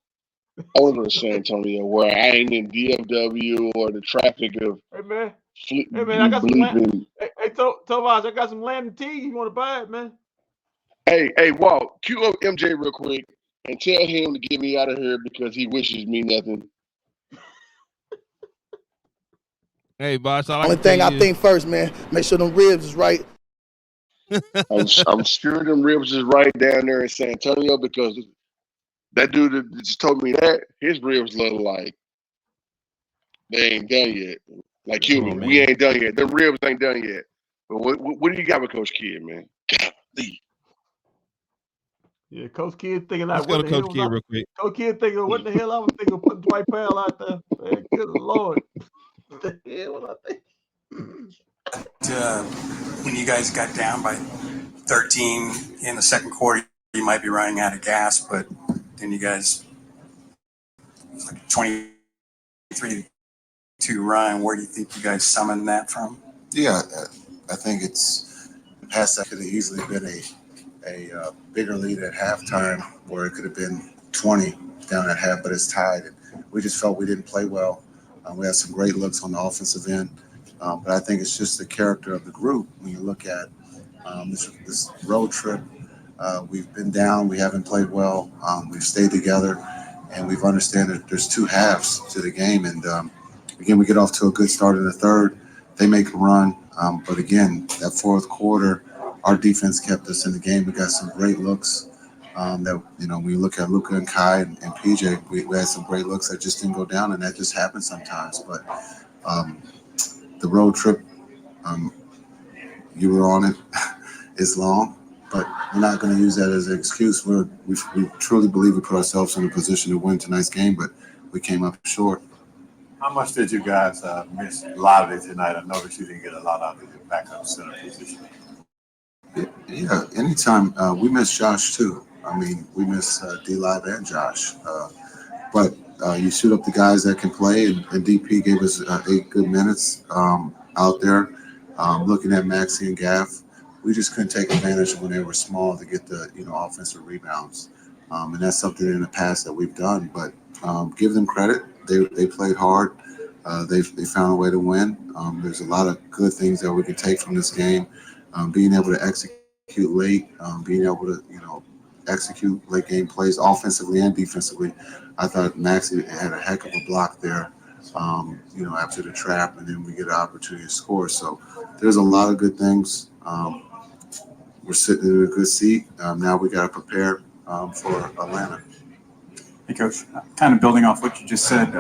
Speaker 6: I want to go to San Antonio where I ain't in DFW or the traffic of.
Speaker 5: Hey man, I got some land. Hey, Tomas, I got some land in T. You want to buy it, man?
Speaker 6: Hey, Walt, cue up MJ real quick and tell him to get me out of here because he wishes me nothing.
Speaker 4: Hey, boss.
Speaker 8: Only thing I think first, man, make sure them ribs is right.
Speaker 6: I'm sure them ribs is right down there in San Antonio because that dude that just told me that his ribs look like they ain't done yet. Like Cuban, we ain't done yet. The ribs ain't done yet. But what do you got with Coach Kidd, man? Golly.
Speaker 5: Yeah, Coach Kidd thinking
Speaker 4: Let's go to Coach Kidd real quick.
Speaker 5: Coach Kidd thinking, what the hell I was thinking of putting Dwight Powell out there? Man, good Lord. What the hell was I thinking?
Speaker 9: When you guys got down by 13 in the second quarter, you might be running out of gas, but then you guys, it was like 23-2 run. Where do you think you guys summoned that from?
Speaker 10: Yeah, I think it's past that could have easily been a bigger lead at halftime where it could have been 20 down at half, but it's tied. And we just felt we didn't play well. We had some great looks on the offensive end, but I think it's just the character of the group. When you look at this road trip, we've been down, we haven't played well, we've stayed together, and we've understood that there's two halves to the game. And again, we get off to a good start in the third. They make a run, but again, that fourth quarter, our defense kept us in the game. We got some great looks. That when you look at Luka and Kai and PJ, we had some great looks that just didn't go down, and that just happens sometimes. But the road trip, you were on it, is long, but we're not going to use that as an excuse. We truly believe we put ourselves in a position to win tonight's game, but we came up short.
Speaker 11: How much did you guys miss Lively tonight? I noticed you didn't get a lot out of your backup center position.
Speaker 10: Yeah, anytime. We miss Josh too. I mean, we miss D-Live and Josh. But you shoot up the guys that can play, and DP gave us 8 good minutes out there. Looking at Maxey and Gaff, we just couldn't take advantage of when they were small to get the offensive rebounds. And that's something in the past that we've done. But give them credit. They played hard. They found a way to win. There's a lot of good things that we can take from this game. Being able to execute late, being able to execute late game plays offensively and defensively. I thought Maxey had a heck of a block there, after the trap, and then we get an opportunity to score. So there's a lot of good things. We're sitting in a good seat. Now we got to prepare for Atlanta.
Speaker 9: Hey, Coach, kind of building off what you just said,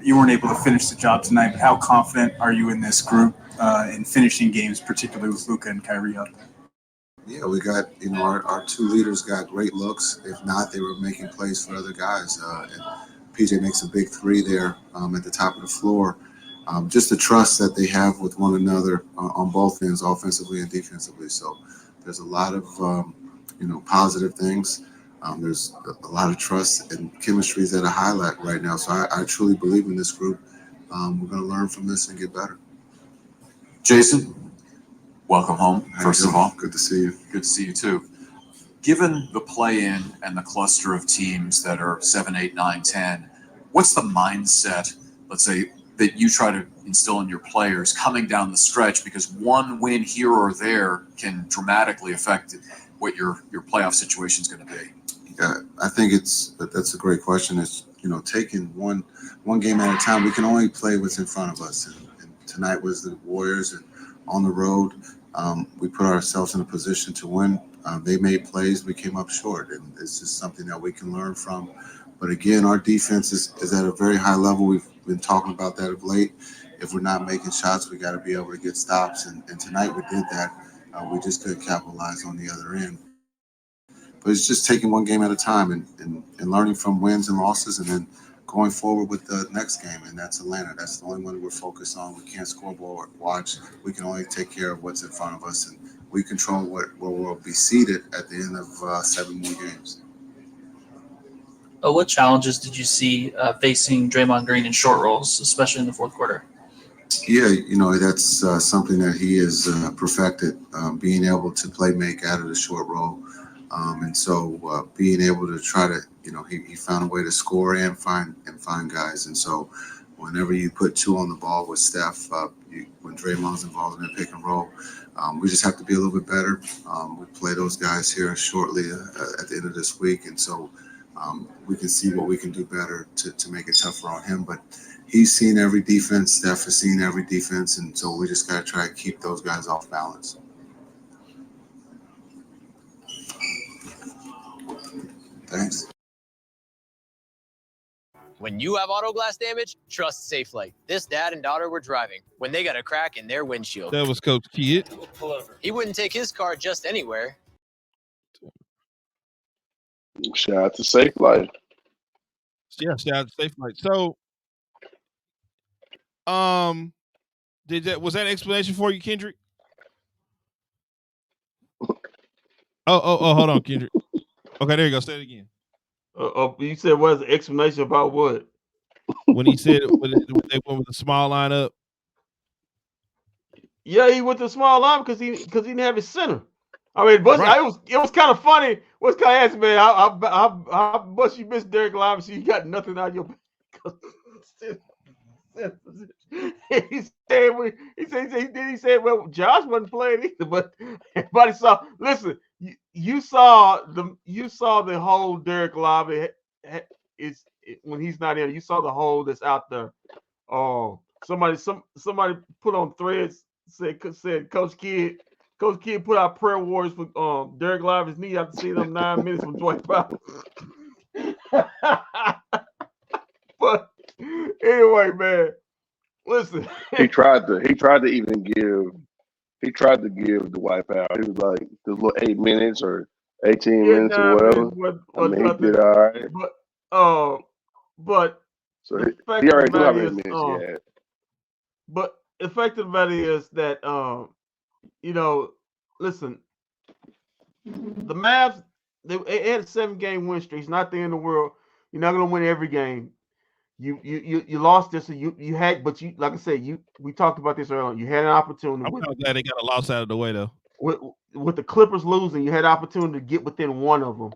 Speaker 9: you weren't able to finish the job tonight, but how confident are you in this group in finishing games, particularly with Luka and Kyrie up there?
Speaker 10: Yeah, we got, our two leaders got great looks. If not, they were making plays for other guys. And PJ makes a big 3 there at the top of the floor. Just the trust that they have with one another on both ends, offensively and defensively. So there's a lot of, positive things. There's a lot of trust and chemistry is at a highlight right now. So I truly believe in this group. We're going to learn from this and get better.
Speaker 12: Jason, welcome home, first of all.
Speaker 10: Good to see you.
Speaker 12: Good to see you, too. Given the play-in and the cluster of teams that are 7, 8, 9, 10, what's the mindset, let's say, that you try to instill in your players coming down the stretch? Because one win here or there can dramatically affect what your playoff situation is going to be.
Speaker 10: Yeah, I think that's a great question. It's, taking one game at a time. We can only play what's in front of us. And tonight was the Warriors, and on the road, we put ourselves in a position to win. They made plays. We came up short, and it's just something that we can learn from. But again, our defense is at a very high level. We've been talking about that of late. If we're not making shots, we got to be able to get stops. And tonight we did that. We just couldn't capitalize on the other end. But it's just taking one game at a time and learning from wins and losses, and then going forward with the next game, and that's Atlanta. That's the only one we're focused on. We can't scoreboard watch. We can only take care of what's in front of us, and we control where we'll be seated at the end of 7 more games.
Speaker 13: What challenges did you see facing Draymond Green in short rolls, especially in the fourth quarter?
Speaker 10: Yeah, that's something that he has perfected, being able to play make out of the short roll. And so being able to try to, he found a way to score and find guys. And so whenever you put 2 on the ball with Steph, when Draymond's involved in the pick and roll, we just have to be a little bit better. We play those guys here shortly at the end of this week. And so we can see what we can do better to make it tougher on him. But he's seen every defense. Steph has seen every defense. And so we just got to try to keep those guys off balance. Thanks.
Speaker 14: When you have auto glass damage, trust SafeLight. This dad and daughter were driving when they got a crack in their windshield.
Speaker 4: That was Coach Kidd.
Speaker 14: He wouldn't take his car just anywhere.
Speaker 6: Shout out to SafeLight.
Speaker 4: Yeah, shout out to SafeLight. So, was that an explanation for you, Kendrick? Oh, hold on, Kendrick. Okay, there you go. Say it again.
Speaker 5: You said what's the explanation about what?
Speaker 4: When he said when they went with the small lineup.
Speaker 5: Yeah, he went to the small line because he didn't have his center. I mean, but
Speaker 4: Right.
Speaker 5: it was kind of funny. What's kind of asking, man? How much you miss Derek Lively? So you got nothing out of your. He said, well, Josh wasn't playing either, but everybody saw. Listen, you saw the whole Derek Lively when he's not in. You saw the hole that's out there. Somebody put on threads said Coach Kidd put out prayer warriors for Derek Lively's knee after seeing them 9 minutes from Dwight Powell. But anyway, man, listen.
Speaker 6: He tried to even give the Dwight Powell. He was like the little 8 minutes or 18 minutes or whatever. He did all right.
Speaker 5: But
Speaker 6: so he already knew how many minutes he had.
Speaker 5: But the fact of the matter is that listen, the Mavs, they had a 7-game win streak. It's not the end of the world. You're not gonna win every game. You lost this, and you had, but you, like I said, we talked about this earlier. You had an opportunity.
Speaker 4: I'm glad they got a loss out of the way though.
Speaker 5: With the Clippers losing, you had an opportunity to get within one of them,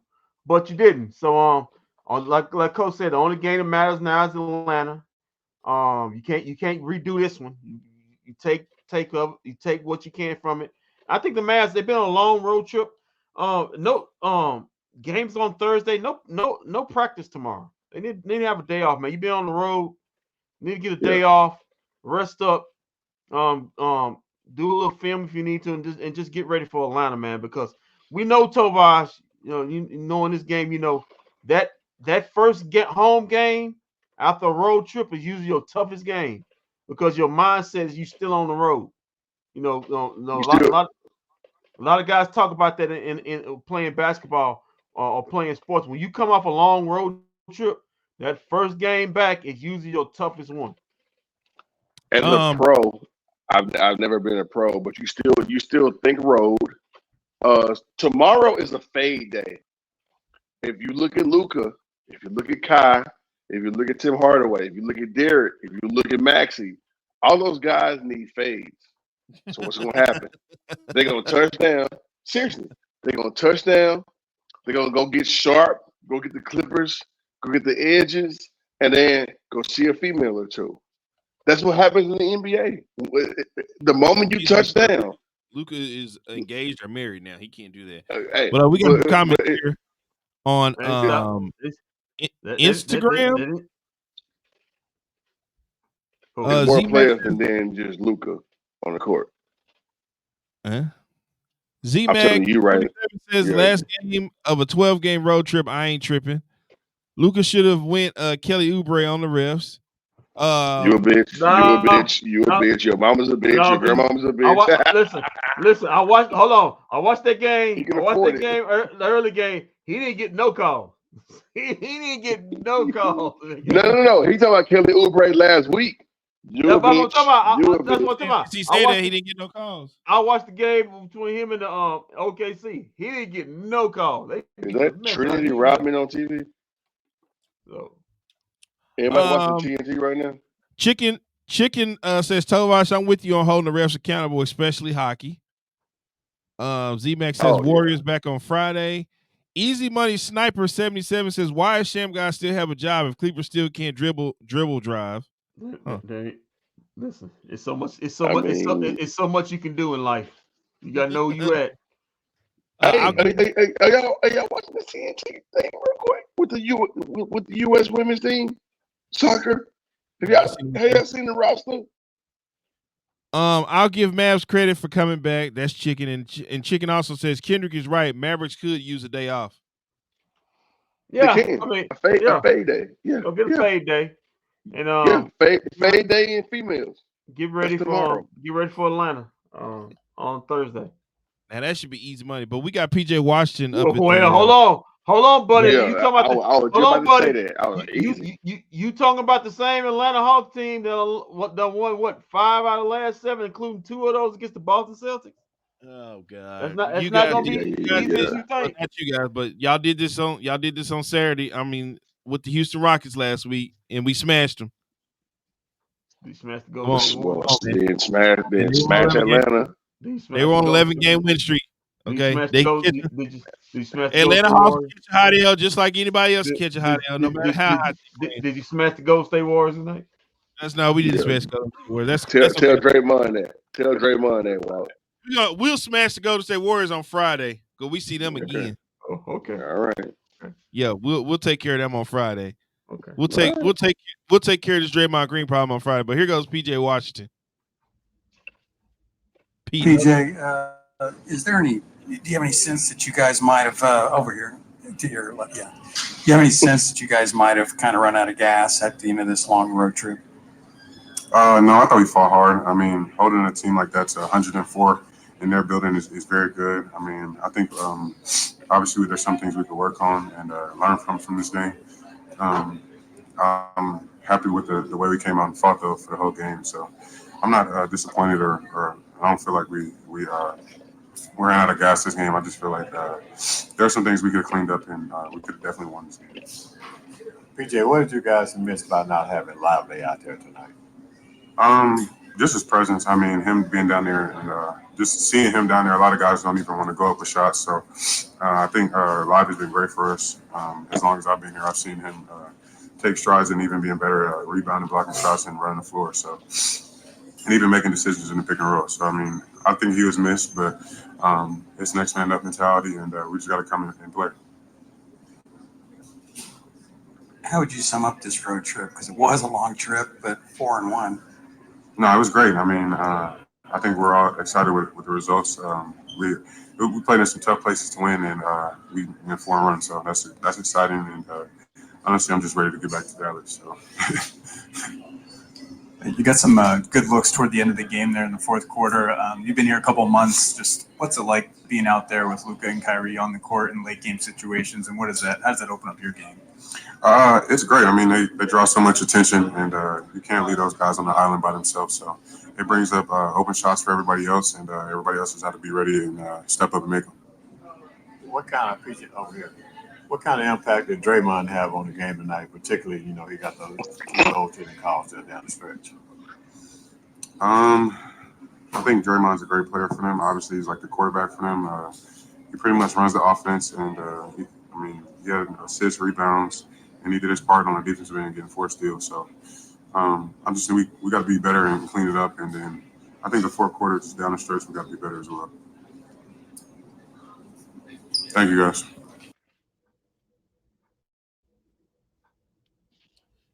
Speaker 5: but you didn't. So like Coach said, the only game that matters now is Atlanta. You can't redo this one. You take what you can from it. I think the Mavs, they've been on a long road trip. No games on Thursday. No practice tomorrow. They need to have a day off, man. You've been on the road. You need to get a day off, rest up, do a little film if you need to, and just get ready for Atlanta, man. Because we know Tobias, you know in this game, that first home game after a road trip is usually your toughest game because your mindset is you still on the road. A lot of guys talk about that in playing basketball or playing sports. When you come off a long road trip, that first game back is usually your toughest one.
Speaker 6: As a pro, I've never been a pro, but you still think road. Tomorrow is a fade day. if you look at Luka, if you look at Kai, if you look at Tim Hardaway, if you look at Derek, if you look at Maxey, all those guys need fades. So what's going to happen? They're going to touch down. Seriously, they're going to touch down. They're going to go get sharp, go get the clippers, go get the edges, and then go see a female or two. That's what happens in the NBA. The moment you touch down.
Speaker 4: Luka is engaged or married now. He can't do that.
Speaker 6: Hey,
Speaker 4: But we got a comment here on Instagram.
Speaker 6: More players than just Luka on the court.
Speaker 4: Z-Mag
Speaker 6: you right.
Speaker 4: says last game of a 12-game road trip, I ain't tripping. Luka should have went Kelly Oubre on the refs.
Speaker 6: You a bitch. You a bitch. You a bitch. Your mama's a bitch. Your grandmama's a bitch.
Speaker 5: Listen. I watched. Hold on. I watched that game. The early game. He didn't get no call. he didn't get no call.
Speaker 6: No. He talking about Kelly Oubre last week. You a bitch.
Speaker 5: That's what I'm talking about.
Speaker 4: He said that he didn't get no calls.
Speaker 5: I watched the game between him and the OKC. He didn't get no call.
Speaker 6: Is that Trinity Rodman on TV?
Speaker 5: So.
Speaker 6: Everybody watching TNT right now?
Speaker 4: Chicken says, Tovash, I'm with you on holding the refs accountable, especially hockey. Z-Max says, Warriors back on Friday. Easy Money Sniper 77 says, why is Sham guys still have a job if Clippers still can't dribble drive?
Speaker 5: Listen, it's so much you can do in life. You gotta know where you at.
Speaker 6: Hey, y'all watching the TNT thing real quick with the U.S. women's team soccer? Have y'all seen the roster?
Speaker 4: I'll give Mavs credit for coming back. That's Chicken, and Chicken also says Kendrick is right. Mavericks could use a day off.
Speaker 5: Yeah,
Speaker 6: they can.
Speaker 5: I mean,
Speaker 6: a fade day. Yeah,
Speaker 5: go get a fade day, and
Speaker 6: fade day and females.
Speaker 5: Get ready for Atlanta on Thursday.
Speaker 4: Now that should be easy money, but we got PJ Washington up.
Speaker 5: Hold on, buddy.
Speaker 6: Yeah,
Speaker 5: you talking about
Speaker 6: hold on, buddy.
Speaker 5: You talking about the same Atlanta Hawks team that won 5 out of the last 7, including 2 of those against the Boston Celtics?
Speaker 4: Oh God,
Speaker 5: that's not gonna be easy as you think.
Speaker 4: Not you guys, but y'all did this on Saturday. I mean, with the Houston Rockets last week, and we smashed them.
Speaker 5: We smashed the Golden Warriors.
Speaker 6: Then smash Atlanta.
Speaker 4: They were on 11-game win streak. Okay,
Speaker 5: did you smash
Speaker 4: Atlanta Hawks catch a hot L just like anybody else catch a hot L, no matter how hot.
Speaker 5: Did you smash the Golden State Warriors tonight?
Speaker 4: We didn't smash the Golden State Warriors.
Speaker 6: Tell Draymond that. Tell Draymond that. Wow.
Speaker 4: We'll smash the Golden State Warriors on Friday because we see them again.
Speaker 5: Oh, okay.
Speaker 6: All right.
Speaker 4: Yeah, we'll take care of them on Friday.
Speaker 5: Okay.
Speaker 4: We'll take care of this Draymond Green problem on Friday. But here goes PJ Washington.
Speaker 9: PJ, is there any? Do you have any sense that you guys might have over here to your left? Yeah. Do you have any sense that you guys might have kind of run out of gas at the end of this long road trip?
Speaker 10: No, I thought we fought hard. I mean, holding a team like that to 104 in their building is very good. I mean, I think obviously there's some things we could work on and learn from this game. I'm happy with the way we came out and fought though for the whole game. So I'm not disappointed or I don't feel like we ran out of gas this game. I just feel like there are some things we could have cleaned up and we could have definitely won this game.
Speaker 11: PJ, what did you guys miss by not having Lively out there tonight?
Speaker 10: Just his presence. I mean, him being down there and just seeing him down there, a lot of guys don't even want to go up with shots. So I think Live has been great for us. As long as I've been here, I've seen him take strides and even being better at rebounding, blocking shots, and running the floor. So, and even making decisions in the pick and roll. So, I mean, I think he was missed, but it's next man up mentality, and we just got to come in and play.
Speaker 9: How would you sum up this road trip? Because it was a long trip, but 4-1.
Speaker 10: No, it was great. I mean, I think we're all excited with the results. We played in some tough places to win, and we went 4-1. So that's exciting. And honestly, I'm just ready to get back to Dallas. So.
Speaker 15: You got some good looks toward the end of the game there in the fourth quarter. You've been here a couple of months. Just what's it like being out there with Luka and Kyrie on the court in late game situations, and how does that open up your game?
Speaker 10: It's great. I mean, they draw so much attention, and you can't leave those guys on the island by themselves. So it brings up open shots for everybody else, and everybody else has had to be ready and step up and make them.
Speaker 11: What kind of PJ over here? What kind of impact did Draymond have on the game tonight? Particularly, he got those two goal-hitting calls there down the stretch.
Speaker 16: I think Draymond's a great player for them. Obviously, he's like the quarterback for them. He pretty much runs the offense, and he had assists, rebounds, and he did his part on the defensive end, getting 4 steals. So I'm just saying we got to be better and clean it up, and then I think the fourth quarter just down the stretch we got to be better as well. Thank you, guys.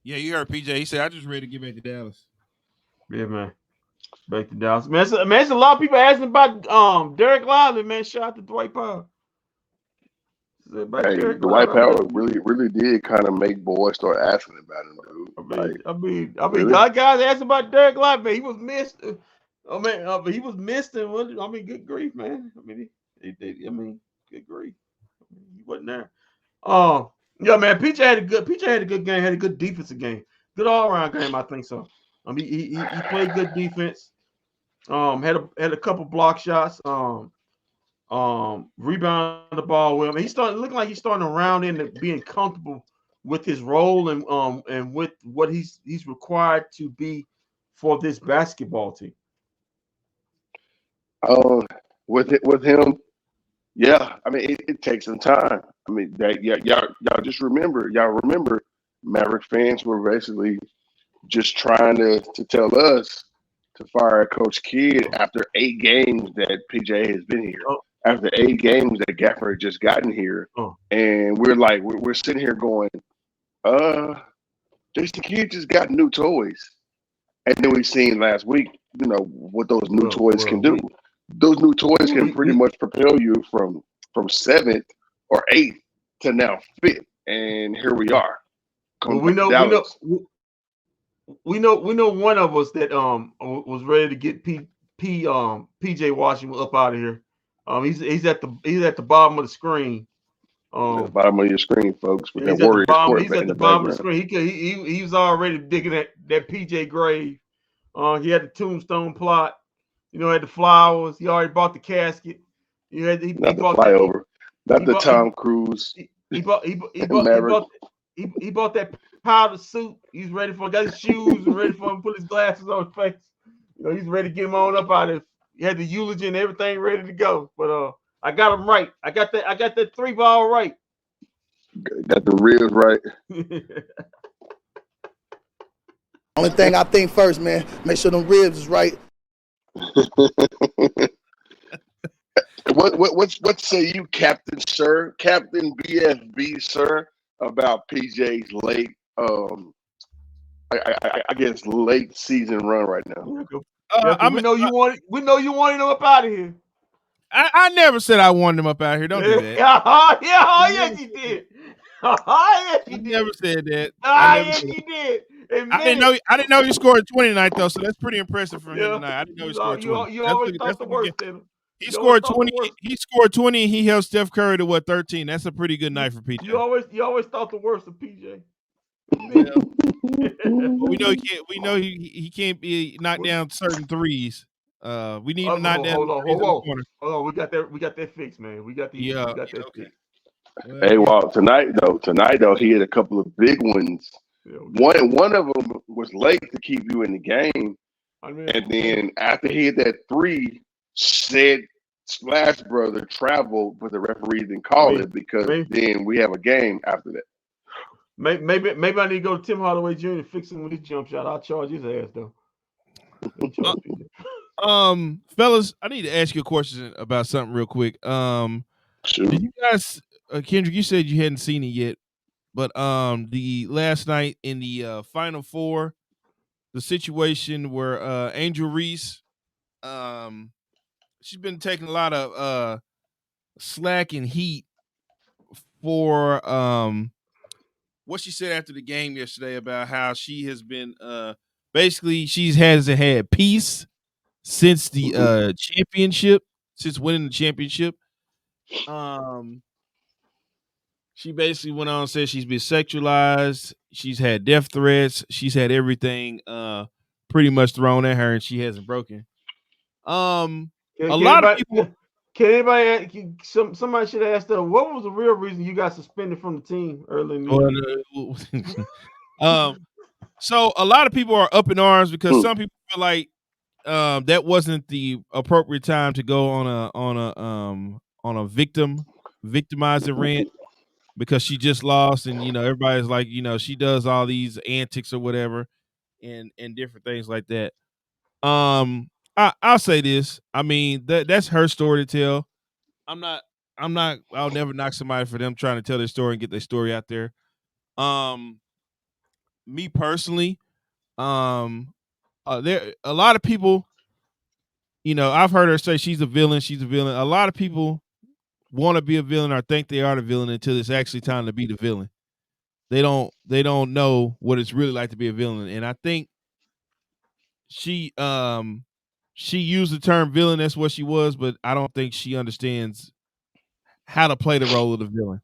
Speaker 4: Yeah, you heard PJ. He said, "I just ready to get back to Dallas."
Speaker 5: Yeah, man. Back to Dallas. Man, it's a lot of people asking about Derek Lively, man. Shout out to Dwight Powell.
Speaker 6: Hey, Dwight Powell really did kind of make boys start asking about him, dude.
Speaker 5: Really? Guys asking about Derek Lively, man. He was missed. But he was missed, and good grief, man. Good grief. He wasn't there. Yeah, man. PJ had a good game. Had a good defensive game. Good all around game, I think so. He played good defense. Had a couple block shots. Rebound the ball well. He's looking like he's starting to round into being comfortable with his role and with what he's required to be for this basketball team.
Speaker 6: With him, yeah. It takes some time. Y'all just remember. Maverick fans were basically just trying to tell us to fire Coach Kidd after 8 games that PJ has been here. After 8 games that Gaffer had just gotten here. And we're sitting here going, Jason Kidd just got new toys. And then we seen last week, what those new toys can do. Those new toys can pretty much propel you from 7th or 8th to now 5th. And here we are.
Speaker 5: We know one of us that was ready to get PJ Washington up out of here. He's at the bottom of the screen.
Speaker 6: The bottom of your screen, folks. With
Speaker 5: He's
Speaker 6: that Warriors
Speaker 5: he's at the bottom of the screen. He was already digging that PJ grave. He had the tombstone plot. Had the flowers. He already bought the casket. He bought the flyover.
Speaker 6: Not the Tom Cruise.
Speaker 5: He bought that powder suit. He's ready for. Got his shoes and ready for him to put his glasses on his face. He's ready to get him on up out of. He had the eulogy and everything ready to go. But I got him right. I got that 3 ball right.
Speaker 6: Got the ribs right.
Speaker 8: Only thing I think first, man, make sure them ribs is right.
Speaker 6: What say you, Captain bFb, sir, about PJ's late I guess late season run right now?
Speaker 5: We know you wanted him up out of here.
Speaker 4: I never said I wanted him up out here. Don't do that.
Speaker 5: Yes, you did. Yes, you did.
Speaker 4: Never said that.
Speaker 5: Yes, you did.
Speaker 4: I didn't know he scored 20 tonight though, so that's pretty impressive for him tonight. I didn't know he scored 20.
Speaker 5: You always thought the worst in him.
Speaker 4: He scored 20. He scored 20 and he held Steph Curry to 13. That's a pretty good night for PJ.
Speaker 5: You always thought the worst of PJ.
Speaker 4: We know he can't be knocked down certain threes. We need him knocked down.
Speaker 5: Hold on. We got that fixed, man. We got that fixed.
Speaker 6: Hey, well, tonight though, he had a couple of big ones. One of them was late to keep you in the game, and then after he hit that 3, said Splash Brother traveled, but the referee didn't call it because then we have a game after that.
Speaker 5: Maybe I need to go to Tim Hardaway Jr. and fix him with his jump shot. I'll charge his ass though.
Speaker 4: Fellas, I need to ask you a question about something real quick. Did you guys, Kendrick? You said you hadn't seen it yet, but the last night in the Final Four, the situation where Angel Reese, she's been taking a lot of slack and heat for what she said after the game yesterday about how she has been basically she hasn't had peace since the championship, since winning the championship. She basically went on and said she's been sexualized, she's had death threats, she's had everything pretty much thrown at her, and she hasn't broken. A lot of people
Speaker 5: Can anybody? Somebody should ask them. What was the real reason you got suspended from the team early in the year?
Speaker 4: So a lot of people are up in arms because some people feel like that wasn't the appropriate time to go on a victimizing rant because she just lost, and everybody's like, she does all these antics or whatever, and different things like that. I'll say this. I mean, that's her story to tell. I'll never knock somebody for them trying to tell their story and get their story out there. Me personally, there a lot of people, I've heard her say she's a villain. She's a villain. A lot of people want to be a villain or think they are the villain until it's actually time to be the villain. They don't know what it's really like to be a villain. And I think she used the term villain. That's what she was, but I don't think she understands how to play the role of the villain.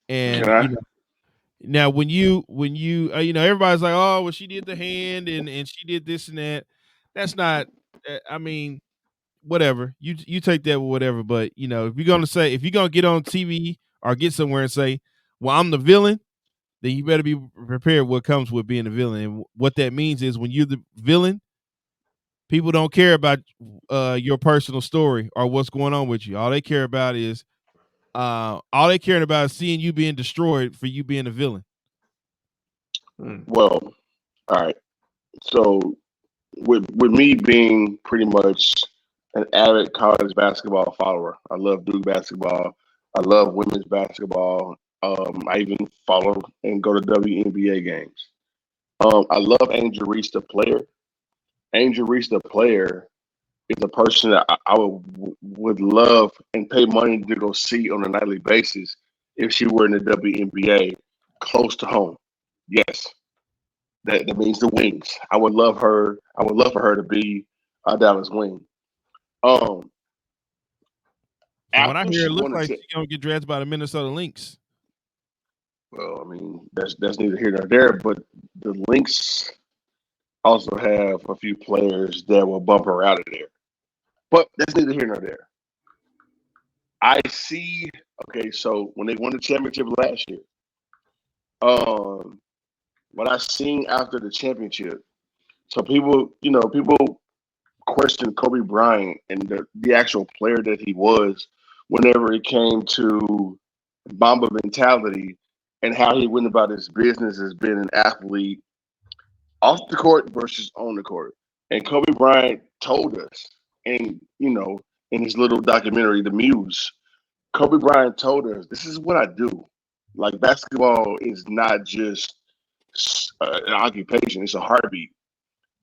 Speaker 4: And now when you everybody's like, oh, well, she did the hand and she did this and that. That's not. I mean, whatever. You take that with whatever. But if you're gonna get on TV or get somewhere and say, well, I'm the villain, then you better be prepared what comes with being a villain. And what that means is when you're the villain, people don't care about your personal story or what's going on with you. All they care about is seeing you being destroyed for you being a villain.
Speaker 6: Well, all right. So with me being pretty much an avid college basketball follower, I love Duke basketball. I love women's basketball. I even follow and go to WNBA games. I love Angel Reese, the player. Angel Reese, the player, is a person that I would love and pay money to go see on a nightly basis if she were in the WNBA close to home. Yes, that means the Wings. I would love her. I would love for her to be a Dallas Wing.
Speaker 4: When I hear it looks like she's gonna get drafted by the Minnesota Lynx.
Speaker 6: Well, I mean, that's neither here nor there, but the Lynx also have a few players that will bump her out of there. But that's neither here nor there. I see. Okay, so when they won the championship last year, what I seen after the championship, so people question Kobe Bryant and the actual player that he was whenever it came to Mamba mentality and how he went about his business as being an athlete off the court versus on the court. And Kobe Bryant told us, and in his little documentary, The Muse, Kobe Bryant told us, this is what I do. Like, basketball is not just an occupation, it's a heartbeat.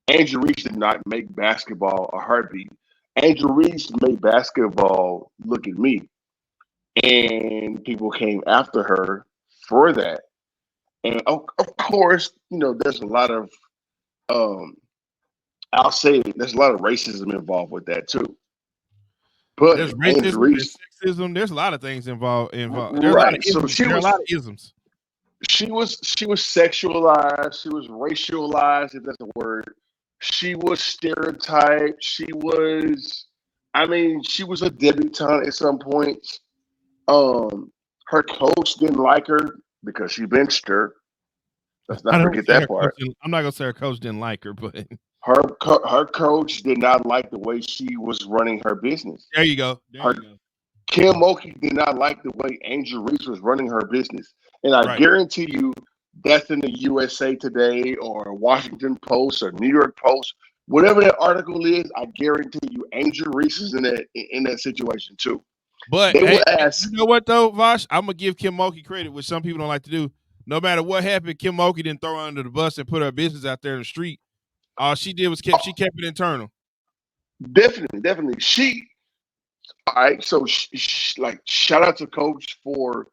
Speaker 6: Angel Reese did not make basketball a heartbeat. Angel Reese made basketball look at me. And people came after her for that. And of course, there's a lot of I'll say there's a lot of racism involved with that too. But
Speaker 4: there's racism, there's sexism, there's a lot of things involved. There's
Speaker 6: right.
Speaker 4: A lot of isms.
Speaker 6: She was sexualized, she was racialized, if that's a word. She was stereotyped. She was a debutante at some points. Her coach didn't like her because she benched her. Let's not forget that part.
Speaker 4: I'm not gonna say her coach didn't like her, but
Speaker 6: her coach did not like the way she was running her business.
Speaker 4: There you go.
Speaker 6: Kim Mulkey did not like the way Angel Reese was running her business, and I guarantee you, that's in the USA Today or Washington Post or New York Post, whatever that article is. I guarantee you, Angel Reese is in that situation too.
Speaker 4: But they will ask, you know what though, Vosh? I'm gonna give Kim Mulkey credit, which some people don't like to do. No matter what happened, Kim Mulkey didn't throw her under the bus and put her business out there in the street. All she did was she kept it internal.
Speaker 6: Definitely. All right. So, shout out to Coach for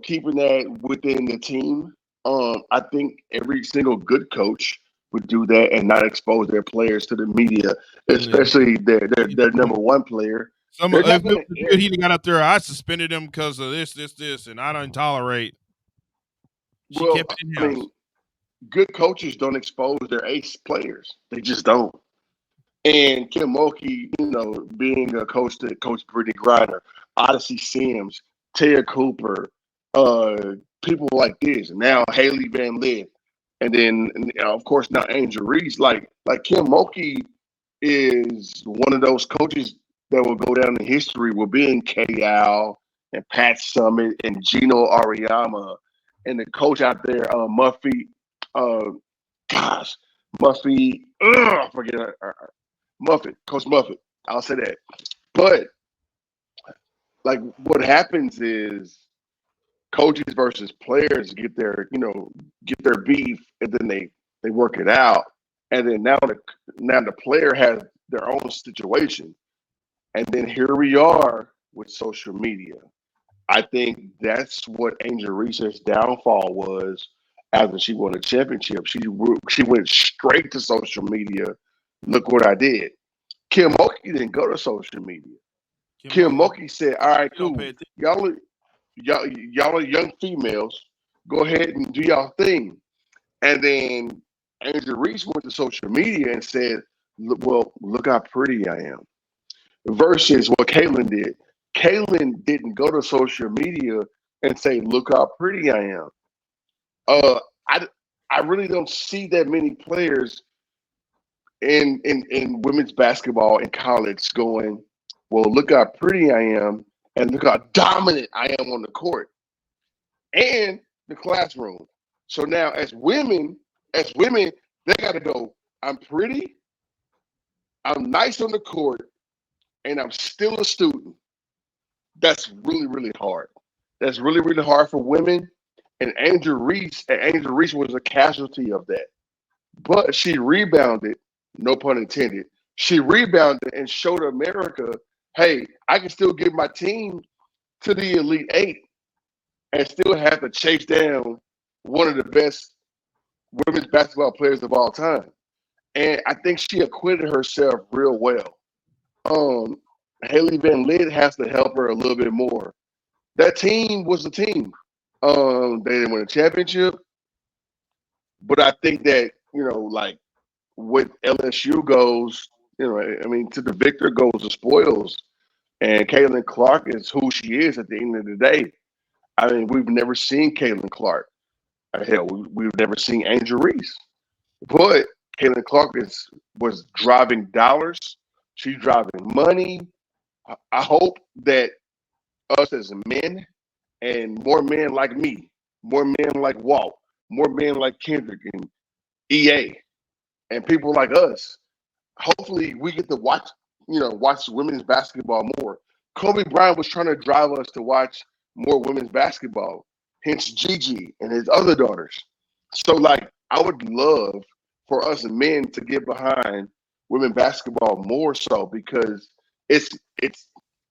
Speaker 6: keeping that within the team. I think every single good coach would do that and not expose their players to the media, especially their number one player.
Speaker 4: He got up there. I suspended him because of this, and I don't tolerate. She kept it in house.
Speaker 6: Good coaches don't expose their ace players. They just don't. And Kim Mulkey, being a coach to Coach Brittany Griner, Odyssey Sims, Taya Cooper, people like this, and now Haley Van Lith, and then of course now Angel Reese. Like Kim Mulkey is one of those coaches that will go down in history with being K.Al and Pat Summitt and Gino Auriemma and the coach out there, Muffy. Muffy. I forget Muffet, Coach Muffet. I'll say that. But like, what happens is coaches versus players get their beef, and then they work it out, and then now the player has their own situation, and then here we are with social media. I think that's what Angel Reese's downfall was. After she won a championship, she went straight to social media. Look what I did. Kim Mulkey didn't go to social media. Kim Mulkey said, "All right, cool. Y'all are young females. Go ahead and do y'all thing." And then Angel Reese went to social media and said, "Well, look how pretty I am." Versus what Caitlyn did. Caitlyn didn't go to social media and say, "Look how pretty I am." I really don't see that many players in women's basketball in college going, "Well, look how pretty I am, and look how dominant I am on the court and the classroom." So now, as women, they got to go, "I'm pretty, I'm nice on the court, and I'm still a student." That's really, really hard. That's really, really hard for women. And Angel Reese was a casualty of that. But she rebounded, no pun intended. She rebounded and showed America, hey, I can still get my team to the Elite Eight and still have to chase down one of the best women's basketball players of all time. And I think she acquitted herself real well. Haley Van Lith has to help her a little bit more. That team was the team. They didn't win a championship, but I think that, like with LSU goes, to the victor goes the spoils, and Caitlin Clark is who she is at the end of the day. I mean, we've never seen Caitlin Clark. Hell, we've never seen Angel Reese, but Caitlin Clark was driving dollars. She's driving money. I hope that us as men, and more men like me, more men like Walt, more men like Kendrick and EA, and people like us. Hopefully, we get to watch women's basketball more. Kobe Bryant was trying to drive us to watch more women's basketball, hence Gigi and his other daughters. So, like, I would love for us men to get behind women basketball more so, because it's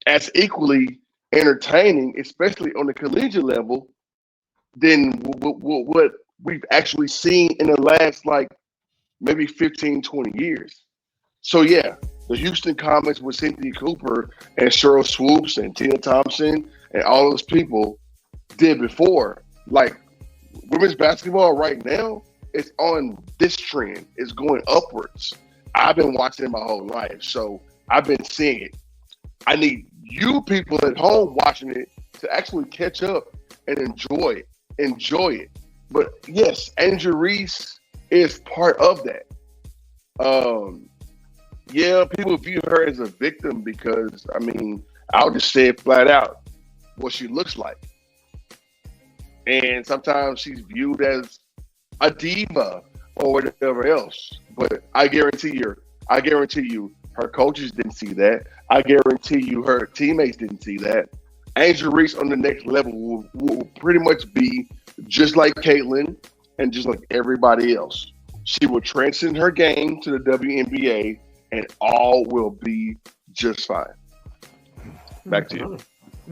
Speaker 6: as equally entertaining, especially on the collegiate level, than what we've actually seen in the last, like, maybe 15, 20 years. So, yeah, the Houston Comets with Cynthia Cooper and Cheryl Swoops and Tina Thompson and all those people did before. Like, women's basketball right now is on this trend. It's going upwards. I've been watching it my whole life, so I've been seeing it. I need you people at home watching it to actually catch up and enjoy it. But yes, Angel Reese is part of that. Yeah, people view her as a victim because, I mean, I'll just say it flat out, what she looks like. And sometimes she's viewed as a diva or whatever else. But I guarantee you, her coaches didn't see that. I guarantee you her teammates didn't see that. Angel Reese on the next level will pretty much be just like Caitlyn and just like everybody else. She will transcend her game to the WNBA and all will be just fine. Back to you.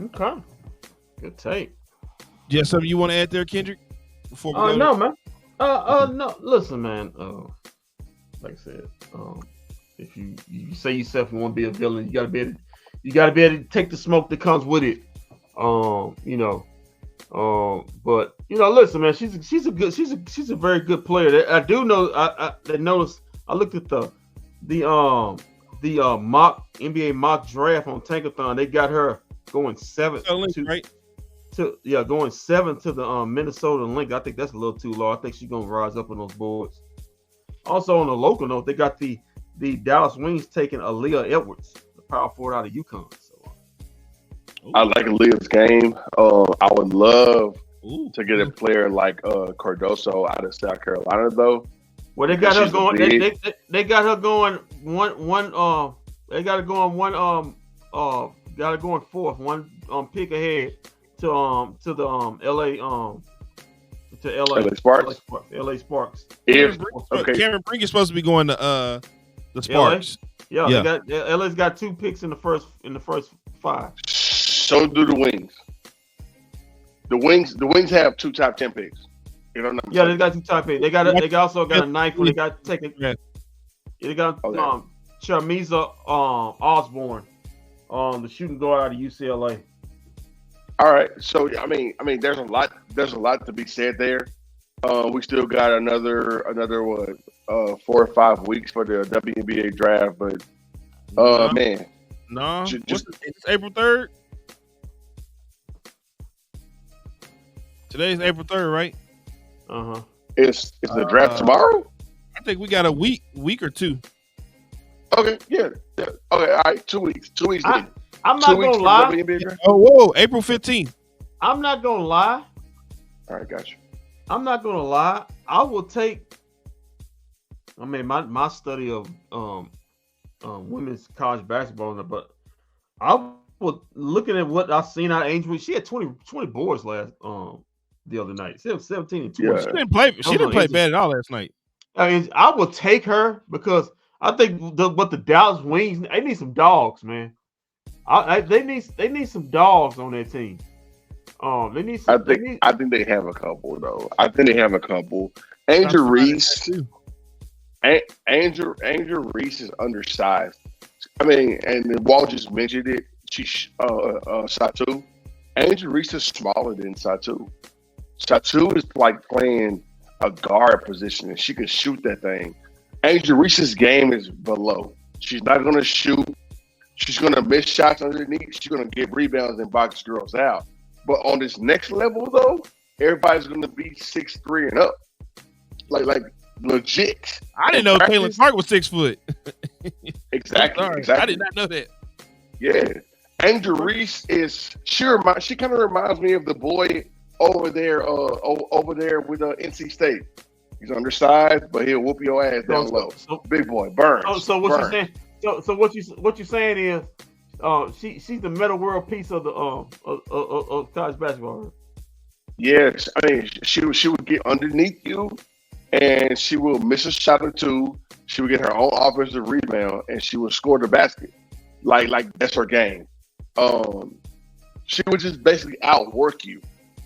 Speaker 5: Okay. Good take.
Speaker 4: Yeah, something you want to add there, Kendrick? Before we go
Speaker 5: no, man. No. Listen, man. Like I said, if you say yourself you want to be a villain, you gotta be able to take the smoke that comes with it. But listen, man, she's a very good player. I do know. I noticed. I looked at the the NBA mock draft on Tankathon. They got her going 7
Speaker 4: right?
Speaker 5: Going 7 to the Minnesota Lynx. I think that's a little too low. I think she's gonna rise up on those boards. Also on the local note, they got the Dallas Wings taking Aaliyah Edwards, the power forward out of UConn. So
Speaker 6: I like Aaliyah's game. I would love to get a player like Cardoso out of South Carolina though.
Speaker 5: Well, they got her going. They got her going one. They got her going one. Got her going fourth. One pick ahead to the LA
Speaker 6: Sparks.
Speaker 5: LA Sparks.
Speaker 4: Cameron Brink is supposed to be going to the Sparks.
Speaker 5: LA? Yeah. LA's got 2 picks in the first 5.
Speaker 6: So do the Wings. The Wings have 2 top 10 picks.
Speaker 5: Yeah, they got 2 top 8. They also got a 9th one. They got taken. They got Charmiza Osborne, the shooting guard out of UCLA.
Speaker 6: All right, so I mean, there's a lot to be said there. We still got another 4 or 5 weeks for the WNBA draft, but man,
Speaker 4: no, it's April 3rd. Today's April 3rd, right?
Speaker 6: Is the draft tomorrow?
Speaker 4: I think we got a week or 2.
Speaker 6: Okay, yeah. Okay, all right, 2 weeks. 2 weeks.
Speaker 5: I'm not gonna lie.
Speaker 4: April 15th.
Speaker 5: I'm not gonna lie.
Speaker 6: All right, gotcha.
Speaker 5: I'm not gonna lie. I will take. I mean, my study of women's college basketball, but I was looking at what I've seen out of Angel. She had 20 boards the other night. 17 and 2.
Speaker 4: Yeah. She didn't play bad at all last night.
Speaker 5: I mean, I will take her because I think the Dallas Wings, they need some dogs, man. They need some dogs on their team. They need some.
Speaker 6: I think they have a couple though. I think they have a couple. Angel Reese. Angel Reese is undersized. I mean, and Walt just mentioned it. She's Satu. Angel Reese is smaller than Satu. Satu is like playing a guard position, and she can shoot that thing. Angel Reese's game is below. She's not going to shoot. She's going to miss shots underneath. She's going to get rebounds and box girls out. But on this next level, though, everybody's going to be 6'3" and up. Like legit.
Speaker 4: I didn't know Caitlin Clark was 6 foot.
Speaker 6: Exactly.
Speaker 4: I did not know that.
Speaker 6: Yeah. Angel Reese she kind of reminds me of the boy over there with NC State. He's undersized, but he'll whoop your ass down low. Big boy, Burns.
Speaker 5: So what you saying? So what you saying is, she's the meta world piece of the of college basketball.
Speaker 6: Yes, I mean she would get underneath you, and she will miss a shot or 2. She would get her own offensive rebound, and she would score the basket. Like that's her game. She would just basically outwork you.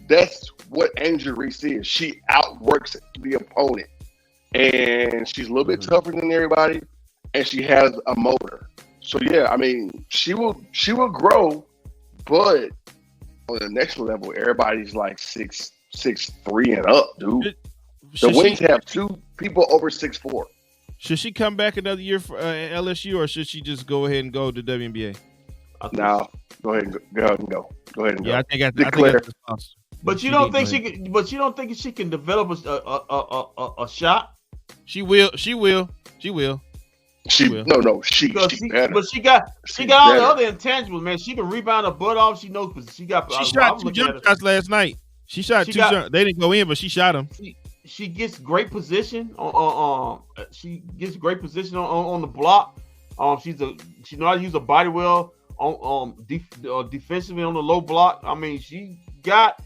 Speaker 6: That's what Angel Reese is. She outworks the opponent, and she's a little bit tougher than everybody, and she has a motor. So yeah, I mean, she will grow, but on the next level, everybody's like 6'3" and up, dude. The Wings have 2 people over 6'4".
Speaker 4: Should she come back another year for LSU, or should she just go ahead and go to WNBA?
Speaker 6: No, go ahead and go. Go ahead and go.
Speaker 4: Yeah, I think
Speaker 6: declare.
Speaker 5: But you don't think she can? But you don't think she can develop a shot?
Speaker 4: She will. She will.
Speaker 6: No, she better.
Speaker 5: But she got all the other intangibles, man. She can rebound her butt off. She knows. She
Speaker 4: shot 2 jump shots last night. She shot 2 jump. They didn't go in, but she shot them.
Speaker 5: She gets great position she gets great position on the block. She knows how to use her body well defensively on the low block. I mean, she got.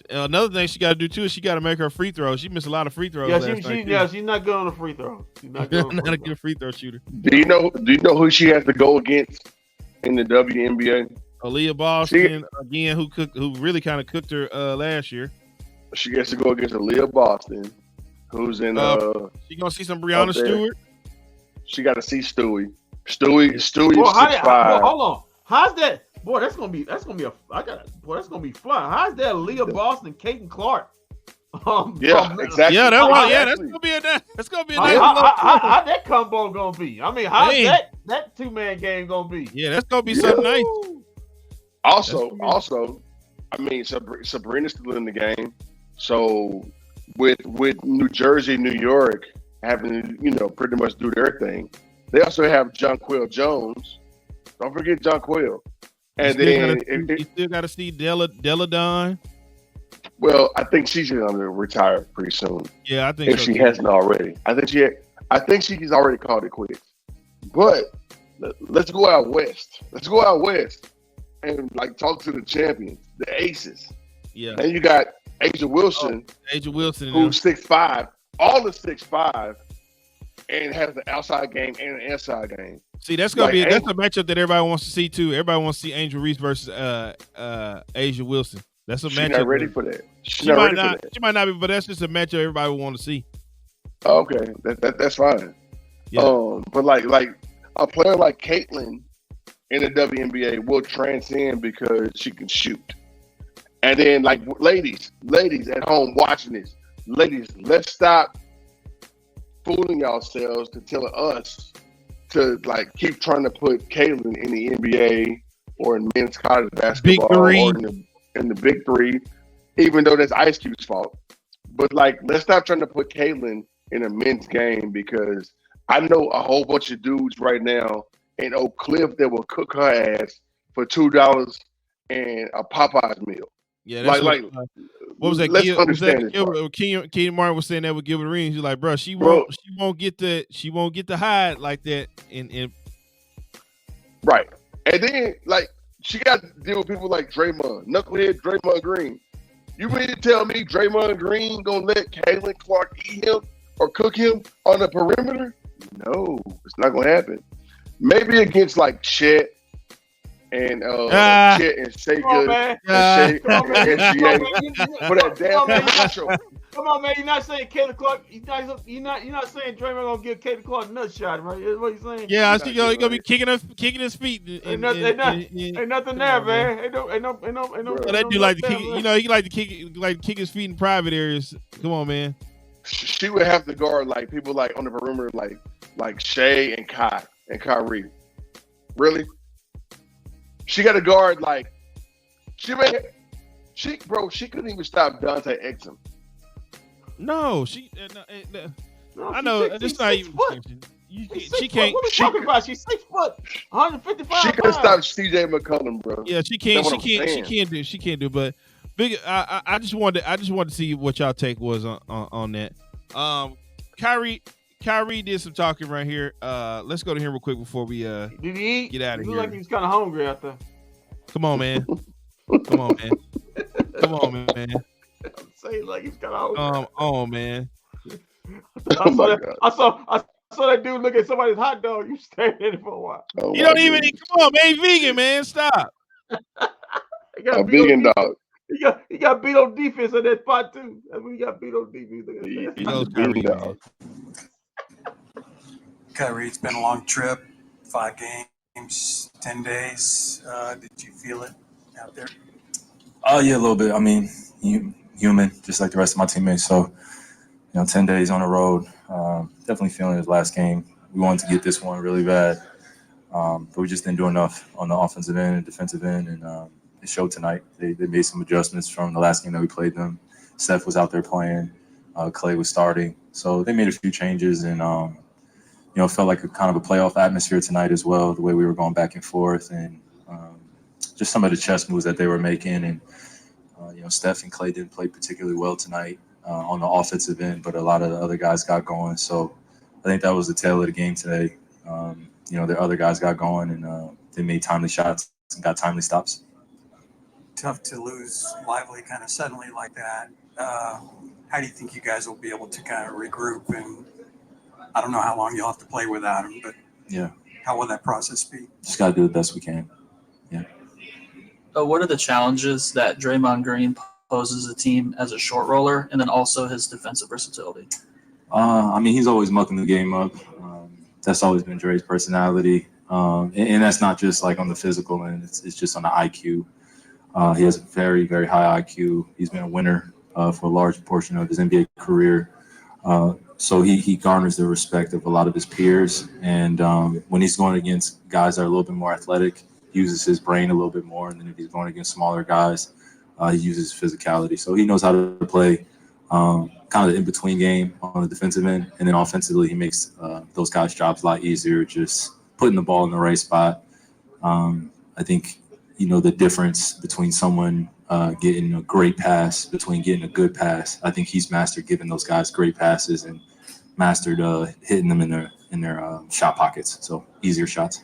Speaker 4: Another thing she got to do too is she got to make her free throws. She missed a lot of free throws.
Speaker 5: She's not good on the free throw. She's not good.
Speaker 4: Not a good free throw shooter.
Speaker 6: Do you know who she has to go against in the WNBA?
Speaker 4: Aaliyah Boston again, who really kind of cooked her last year.
Speaker 6: She has to go against Aaliyah Boston, who's in.
Speaker 4: She gonna see some Breonna Stewart.
Speaker 6: She got to see Stewie. Stewie is 6'5".
Speaker 5: Hold on. How's that? Boy, that's gonna be fly. How's that Aaliyah Boston, Caitlin Clark?
Speaker 6: Exactly.
Speaker 4: Yeah, that's gonna be a nice.
Speaker 5: How that combo gonna be? I mean, how's that? that two-man game gonna be.
Speaker 4: Yeah, that's gonna be something nice.
Speaker 6: Also, I mean, Sabrina's still in the game. So with New Jersey, New York having pretty much do their thing, they also have Jonquel Jones. Don't forget Jonquel. And then
Speaker 4: you still got to see Deladon.
Speaker 6: Well, I think she's gonna retire pretty soon.
Speaker 4: Yeah, I think
Speaker 6: if she hasn't already. I think she's already called it quits. But let's go out west. Let's go out west and talk to the champions, the aces.
Speaker 4: Yeah.
Speaker 6: And you got Asia Wilson.
Speaker 4: Asia Wilson,
Speaker 6: who's 6'5", all is 6'5", and has an outside game and an inside game.
Speaker 4: See, that's gonna be that's a matchup that everybody wants to see too. Everybody wants to see Angel Reese versus Asia Wilson. That's a matchup.
Speaker 6: She's not ready for that.
Speaker 4: She might not be, but that's just a matchup everybody will want to see.
Speaker 6: Okay, that's fine.
Speaker 4: Yeah.
Speaker 6: But like a player like Caitlin in the WNBA will transcend because she can shoot. And then ladies at home watching this, ladies, let's stop fooling yourselves to telling us to keep trying to put Caitlin in the NBA or in men's college basketball or in the Big Three, even though that's Ice Cube's fault. But let's stop trying to put Caitlin in a men's game because I know a whole bunch of dudes right now in Oak Cliff that will cook her ass for $2 and a Popeyes meal.
Speaker 4: Yeah, that's what was that?
Speaker 6: Let's understand this.
Speaker 4: Keenan Martin was saying that with Gilbert Arenas. He's like, bro, she won't get the hide like that. And
Speaker 6: right, and then she got to deal with people like Draymond, knucklehead Draymond Green. You mean to tell me Draymond Green gonna let Caitlin Clark eat him or cook him on the perimeter? No, it's not gonna happen. Maybe against Chet and Chet and Sega and SGA for that damn matchup.
Speaker 5: Come on, man! You're not saying Caitlin Clark. You're not saying Draymond gonna give Caitlin Clark a nut shot, right? That's what you're saying.
Speaker 4: Yeah, I think he's gonna be kicking his feet.
Speaker 5: Ain't nothing there, man. Ain't no.
Speaker 4: That dude like to kick. He like to kick his feet in private areas. Come on, man.
Speaker 6: She would have to guard people on the perimeter, like Shea and Kai and Kyrie. Really? She got to guard she couldn't even stop Dante Exum.
Speaker 4: No, she. I know. It's not even. She can't.
Speaker 5: What are you talking about? She's 6 foot, 155.
Speaker 6: She could stop CJ McCollum, bro.
Speaker 4: Yeah, she can't. She can't do. But big. I just wanted to see what y'all take was on that. Kyrie did some talking right here. Let's go to him real quick before we
Speaker 5: Did he eat?
Speaker 4: get out of here.
Speaker 5: Looked like he was kind of hungry out there.
Speaker 4: Come on, man. Come on, man. Come on, man.
Speaker 5: I'm saying like he's kind of hungry.
Speaker 4: Oh, man.
Speaker 5: I saw that dude look at somebody's hot dog. You staring at it for a while.
Speaker 4: You don't even eat. Come on, man. Vegan, man. Stop.
Speaker 6: A vegan dog.
Speaker 5: He got beat on defense in that spot too. I mean, he got beat on defense.
Speaker 4: He knows Kyrie, man.
Speaker 9: Kyrie, it's been a long trip, 5 games, 10 days. Did you feel it out there?
Speaker 17: Oh, yeah, a little bit. I mean, human, just like the rest of my teammates. So, 10 days on the road, definitely feeling his last game. We wanted to get this one really bad, but we just didn't do enough on the offensive end and defensive end, and it showed tonight. They made some adjustments from the last game that we played them. Steph was out there playing. Clay was starting. So they made a few changes, and felt like a kind of a playoff atmosphere tonight as well, the way we were going back and forth, and just some of the chess moves that they were making. And, Steph and Clay didn't play particularly well tonight on the offensive end, but a lot of the other guys got going. So I think that was the tail of the game today. The other guys got going, and they made timely shots and got timely stops.
Speaker 9: Tough to lose Lively kind of suddenly like that. How do you think you guys will be able to kind of regroup? And I don't know how long you'll have to play without him, but
Speaker 17: yeah,
Speaker 9: how will that process be?
Speaker 17: Just got to do the best we can. Yeah.
Speaker 13: What are the challenges that Draymond Green poses the team as a short roller, and then also his defensive versatility?
Speaker 17: He's always mucking the game up. That's always been Dre's personality, and that's not just on the physical end. It's just on the IQ. He has a very, very high IQ. He's been a winner for a large portion of his NBA career. So he garners the respect of a lot of his peers. And when he's going against guys that are a little bit more athletic, he uses his brain a little bit more. And then if he's going against smaller guys, he uses physicality. So he knows how to play kind of the in-between game on the defensive end. And then offensively, he makes those guys' jobs a lot easier, just putting the ball in the right spot. I think, the difference between someone getting a great pass, between getting a good pass, I think he's mastered giving those guys great passes and mastered hitting them in their shot pockets. So easier shots.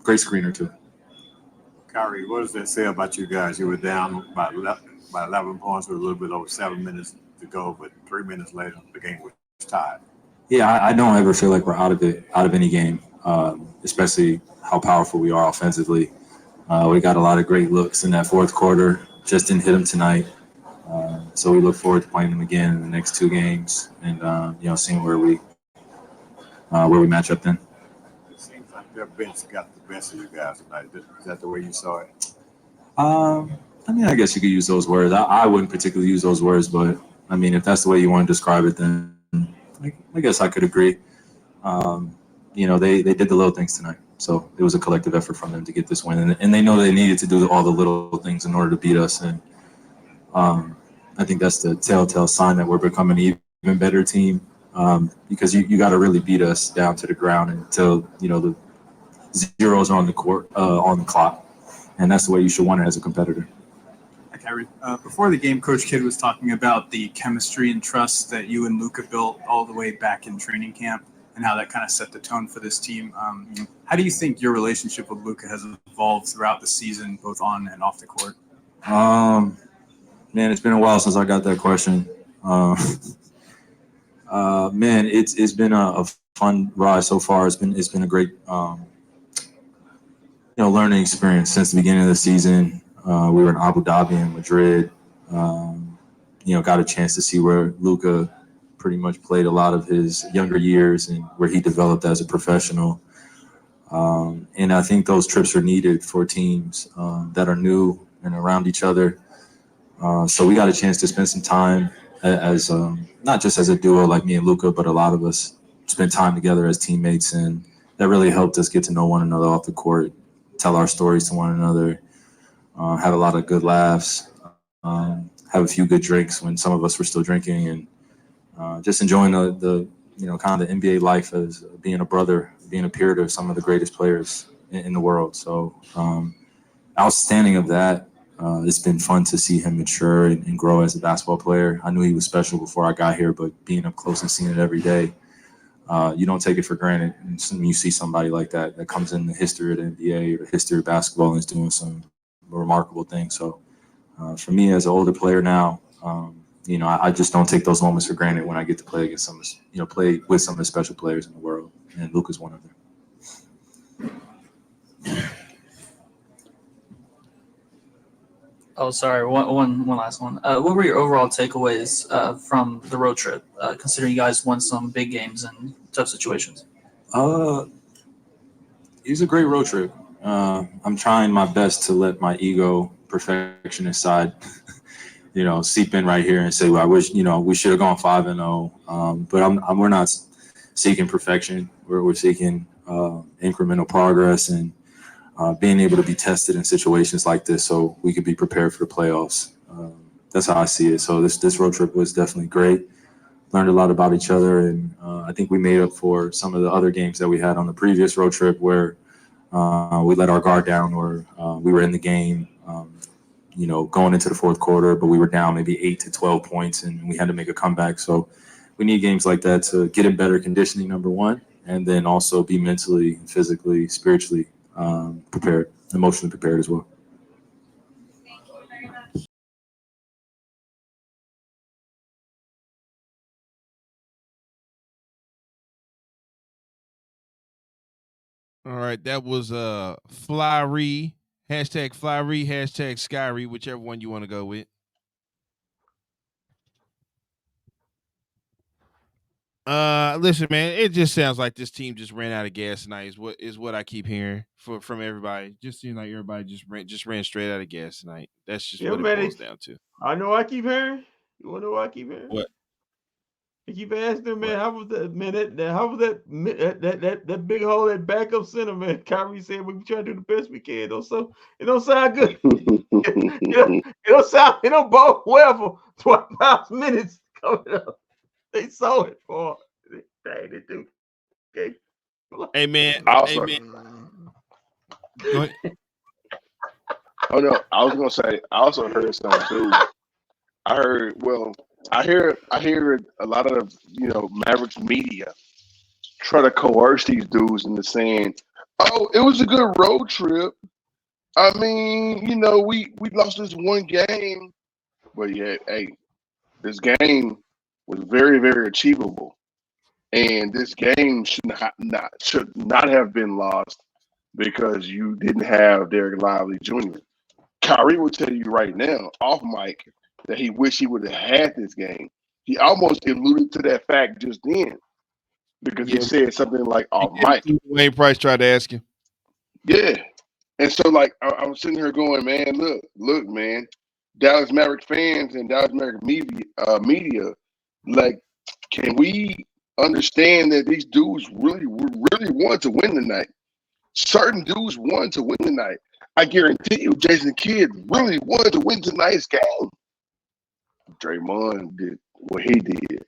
Speaker 17: Great screener too.
Speaker 11: Kyrie, what does that say about you guys? You were down by 11 points with a little bit over 7 minutes to go, but 3 minutes later, the game was tied.
Speaker 17: Yeah, I don't ever feel like we're out of any game, especially how powerful we are offensively. We got a lot of great looks in that fourth quarter. Just didn't hit them tonight. So we look forward to playing them again in the next 2 games and, seeing where we match up then.
Speaker 11: It seems like their bench got the best of you guys tonight. Is that the way you saw it?
Speaker 17: I guess you could use those words. I wouldn't particularly use those words, but, if that's the way you want to describe it, then I guess I could agree. They did the little things tonight. So it was a collective effort from them to get this win. And they know they needed to do all the little things in order to beat us. And I think that's the telltale sign that we're becoming an even better team because you got to really beat us down to the ground until, the zeros are on the court, on the clock. And that's the way you should want it as a competitor.
Speaker 15: Hi, Kyrie. Before the game, Coach Kidd was talking about the chemistry and trust that you and Luka built all the way back in training camp and how that kind of set the tone for this team. How do you think your relationship with Luka has evolved throughout the season, both on and off the court?
Speaker 17: Man, it's been a while since I got that question. Man, it's been a fun ride so far. It's been a great learning experience since the beginning of the season. We were in Abu Dhabi and Madrid. Got a chance to see where Luka pretty much played a lot of his younger years and where he developed as a professional. And I think those trips are needed for teams that are new and around each other. So we got a chance to spend some time as not just as a duo like me and Luka, but a lot of us spent time together as teammates, and that really helped us get to know one another off the court, tell our stories to one another, have a lot of good laughs, have a few good drinks when some of us were still drinking, and just enjoying the kind of the NBA life as being a brother, being a peer to some of the greatest players in the world. So outstanding of that, it's been fun to see him mature and grow as a basketball player. I knew he was special before I got here, but being up close and seeing it every day, you don't take it for granted. And when you see somebody like that comes in the history of the NBA or the history of basketball and is doing some remarkable things. So for me as an older player now, I just don't take those moments for granted when I get to play against play with some of the special players in the world, and Luka's one of them.
Speaker 13: Oh, sorry. One last one. What were your overall takeaways from the road trip, considering you guys won some big games in tough situations?
Speaker 17: It was a great road trip. I'm trying my best to let my ego perfectionist side, seep in right here and say, well, I wish, we should have gone 5-0. But we're not seeking perfection. We're seeking incremental progress and being able to be tested in situations like this so we could be prepared for the playoffs. That's how I see it. So this road trip was definitely great. Learned a lot about each other, and I think we made up for some of the other games that we had on the previous road trip where we let our guard down or we were in the game, going into the fourth quarter, but we were down maybe 8 to 12 points and we had to make a comeback. So we need games like that to get in better conditioning, number one, and then also be mentally, physically, spiritually prepared, emotionally prepared as well.
Speaker 4: All right, that was Fly-Ree, #Fly-Ree, #Sky-Ree, whichever one you want to go with. Listen, man, it just sounds like this team just ran out of gas tonight. Is what I keep hearing from everybody. Just seems like everybody just ran straight out of gas tonight. That's just what it boils down to.
Speaker 5: I know I keep hearing. You want to know what I keep hearing?
Speaker 4: What?
Speaker 5: He keep asking him, man, how was that, man? How was that big hole, that backup center, man? Kyrie said we try to do the best we can. It don't sound good. It don't bode well for 25 minutes coming up. They saw it for they do. Okay.
Speaker 4: Hey man.
Speaker 6: Also,
Speaker 4: Hey man. Go ahead.
Speaker 6: Oh no, I was gonna say I also heard something too. I hear a lot of Mavericks media try to coerce these dudes into saying, "Oh, it was a good road trip. I mean, we lost this one game, but yeah, hey, this game was very, very achievable, and this game should not have been lost because you didn't have Derek Lively Jr." Kyrie will tell you right now, off mic, that he wished he would have had this game. He almost alluded to that fact just then because he said something like off mic.
Speaker 4: Wayne Price tried to ask you.
Speaker 6: Yeah. And so, like, I was sitting here going, man, look, man, Dallas Maverick fans and Dallas Maverick media, like, can we understand that these dudes really wanted to win tonight? Certain dudes wanted to win tonight. I guarantee you, Jason Kidd really wanted to win tonight's game. Draymond did what he did.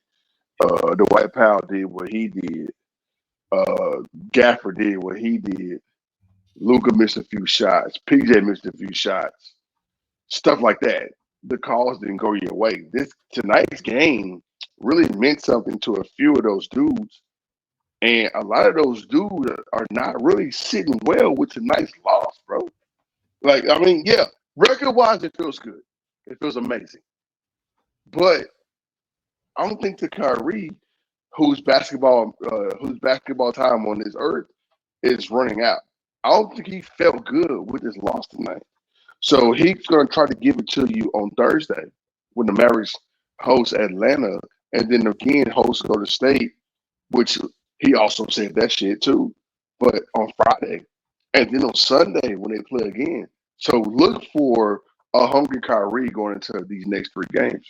Speaker 6: The White Powell did what he did. Gaffer did what he did. Luka missed a few shots. PJ missed a few shots. Stuff like that. The calls didn't go your way. Tonight's game really meant something to a few of those dudes. And a lot of those dudes are not really sitting well with tonight's loss, bro. Like, I mean, yeah, record-wise, it feels good. It feels amazing. But I don't think the Kyrie, whose basketball time on this earth is running out. I don't think he felt good with his loss tonight. So he's going to try to give it to you on Thursday when the Mavericks host Atlanta and then again host Golden State, which he also said that shit too, but on Friday. And then on Sunday when they play again. So look for a hungry Kyrie going into these next 3 games.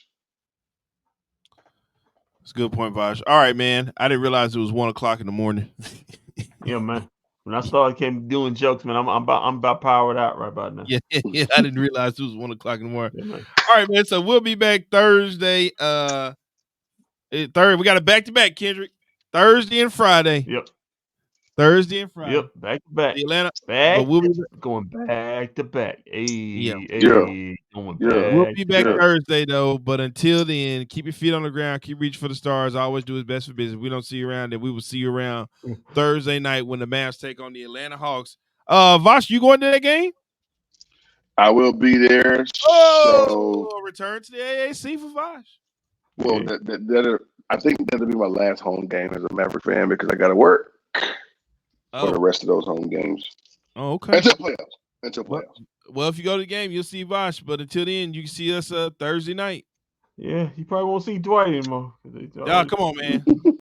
Speaker 4: That's a good point, Vaj. All right, man. I didn't realize it was 1:00 in the morning.
Speaker 5: Yeah, man. When I came doing jokes, man, I'm about powered out right about now.
Speaker 4: Yeah, I didn't realize it was 1:00 in the morning. Yeah, all right, man. So we'll be back Thursday. Third, we got a back-to-back, Kendrick. Thursday and Friday.
Speaker 5: Yep.
Speaker 4: Thursday and Friday.
Speaker 5: Yep, back to back.
Speaker 4: Atlanta.
Speaker 5: Going back to back.
Speaker 4: Going
Speaker 5: back.
Speaker 4: We'll be back Thursday though. But until then, keep your feet on the ground. Keep reaching for the stars. Always do his best for business. If we don't see you around, then we will see you around Thursday night when the Mavs take on the Atlanta Hawks. Vosh, you going to that game?
Speaker 6: I will be there.
Speaker 4: So return to the AAC for Vosh.
Speaker 6: Well, I think that'll be my last home game as a Maverick fan because I got to work for the rest of those home games.
Speaker 4: Oh, okay.
Speaker 6: Until playoffs.
Speaker 4: Well, if you go to the game, you'll see Vosh. But until then, you can see us Thursday night.
Speaker 5: Yeah, you probably won't see Dwight anymore.
Speaker 4: Y'all, come on, man.